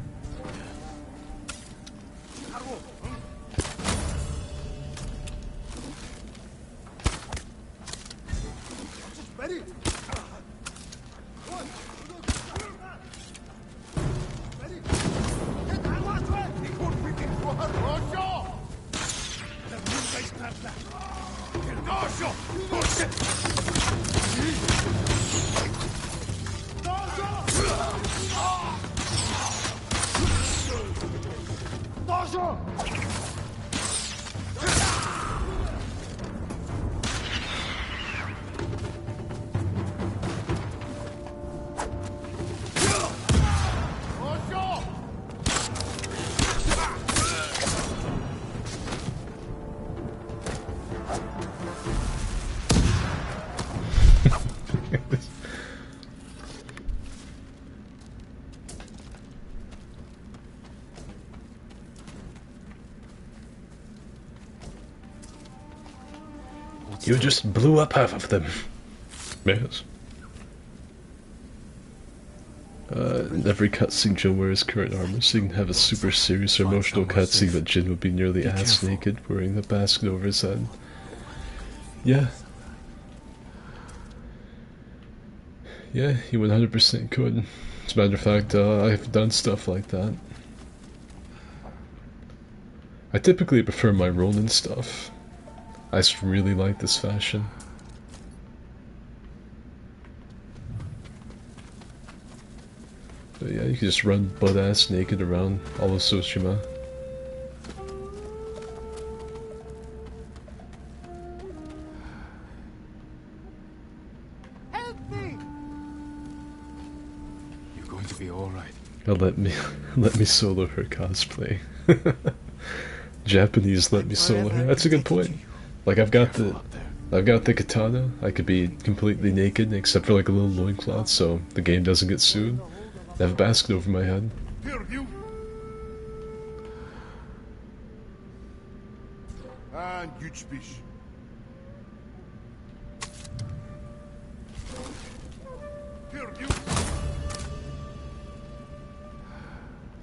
C: You just blew up half of them.
A: Yes. In every cutscene, Jin wears current armor, so you can have a super serious or emotional cutscene that Jin would be nearly ass naked, wearing the basket over his head. Yeah. Yeah, he 100% could. As a matter of fact, I've done stuff like that. I typically prefer my Ronin stuff. I just really like this fashion. But yeah, you can just run butt-ass naked around all of Tsushima.
F: Help me!
E: You're going to be alright.
A: Let me solo her cosplay. Japanese let me solo her. That's a good point. Like I've got the katana. I could be completely naked except for like a little loincloth, so the game doesn't get sued. I have a basket over my head.
D: And güç biş.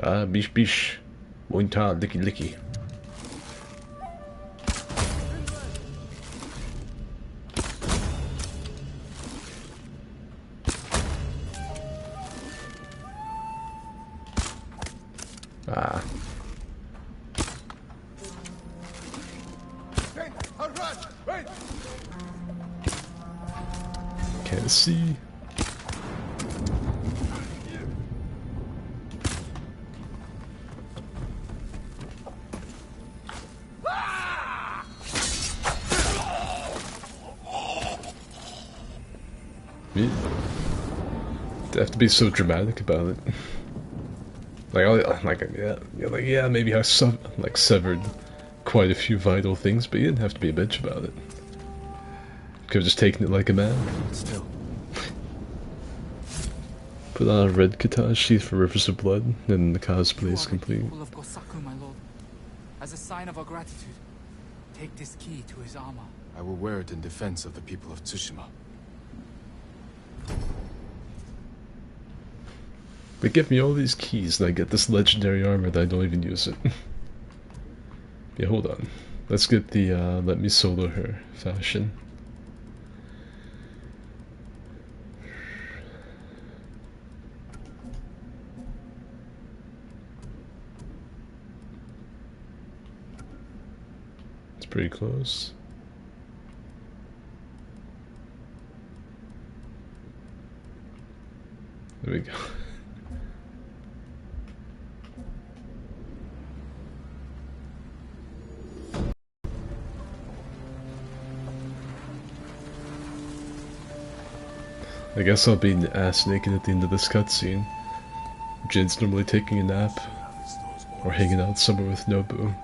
C: Ah, bish bish. Mointa licky licky. Ah.
A: Can't see. You have to be so dramatic about it. Yeah, maybe I severed quite a few vital things, but you didn't have to be a bitch about it. Could have just taken it like a man.
E: Still.
A: Put on a red katana sheath for Rivers of Blood, and the cosplay is complete.
H: People of Gosaku, my lord. As a sign of our gratitude, take this key to his armor.
E: I will wear it in defense of the people of Tsushima.
A: They give me all these keys and I get this legendary armor that I don't even use it. Yeah, hold on. Let's get the let me solo her fashion. It's pretty close. There we go. I guess I'll be ass naked at the end of this cutscene. Jin's normally taking a nap, or hanging out somewhere with Nobu.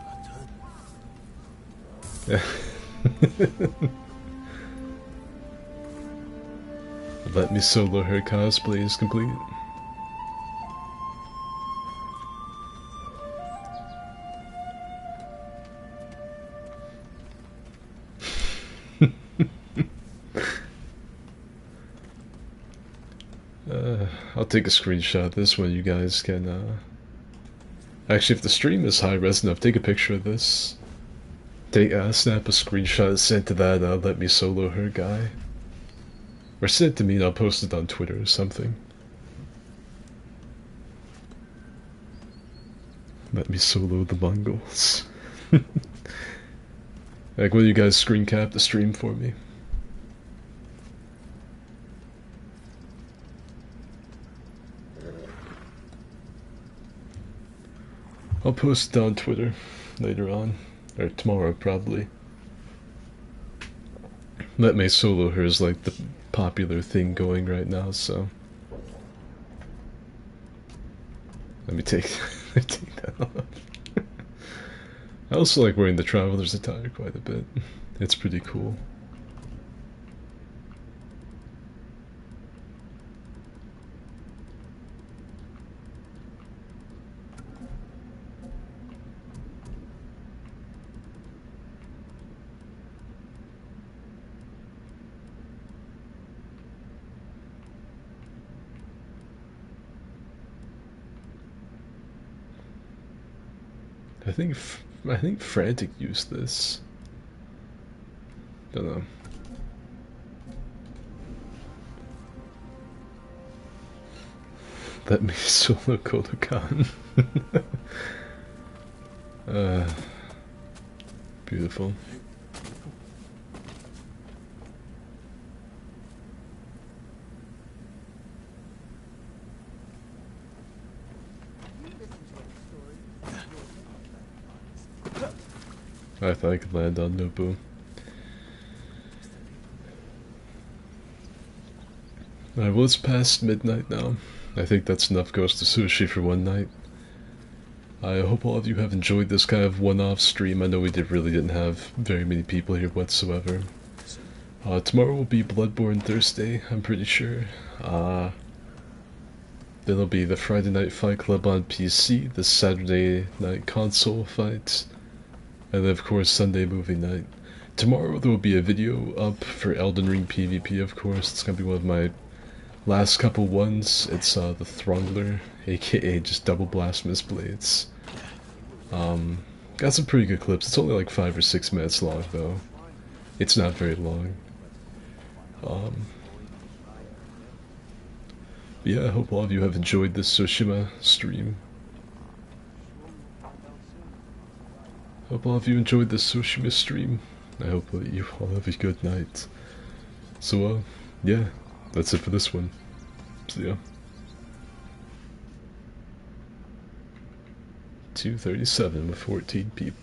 A: Let me solo her cosplay is complete. I'll take a screenshot of this one. You guys can, actually, if the stream is high res enough, take a picture of this. Snap a screenshot, send to that, let me solo her guy. Or send it to me and I'll post it on Twitter or something. Let me solo the Mongols. Like, will you guys screen cap the stream for me? I'll post it on Twitter later on, or tomorrow probably. Let me solo her is like the popular thing going right now, so let me take that off. I also like wearing the traveler's attire quite a bit. It's pretty cool. I think Frantic used this. Don't know. Let me solo Kodokan. Beautiful. I thought I could land on Nobu. Alright, well, it's past midnight now. I think that's enough Ghost of Sushi for one night. I hope all of you have enjoyed this kind of one-off stream. I know we really didn't have very many people here whatsoever. Tomorrow will be Bloodborne Thursday, I'm pretty sure. Then it'll be the Friday Night Fight Club on PC, the Saturday night console fights, and then of course Sunday movie night. Tomorrow there will be a video up for Elden Ring PvP, of course. It's gonna be one of my last couple ones. It's the Throngler, aka just double blasphemous blades. Got some pretty good clips. It's only like 5 or 6 minutes long though. It's not very long. But yeah, I hope all of you have enjoyed this Tsushima stream. Hope all of you enjoyed this Tsushima stream. I hope that you all have a good night. So, yeah, that's it for this one. So, yeah. 2:37 with 14 people.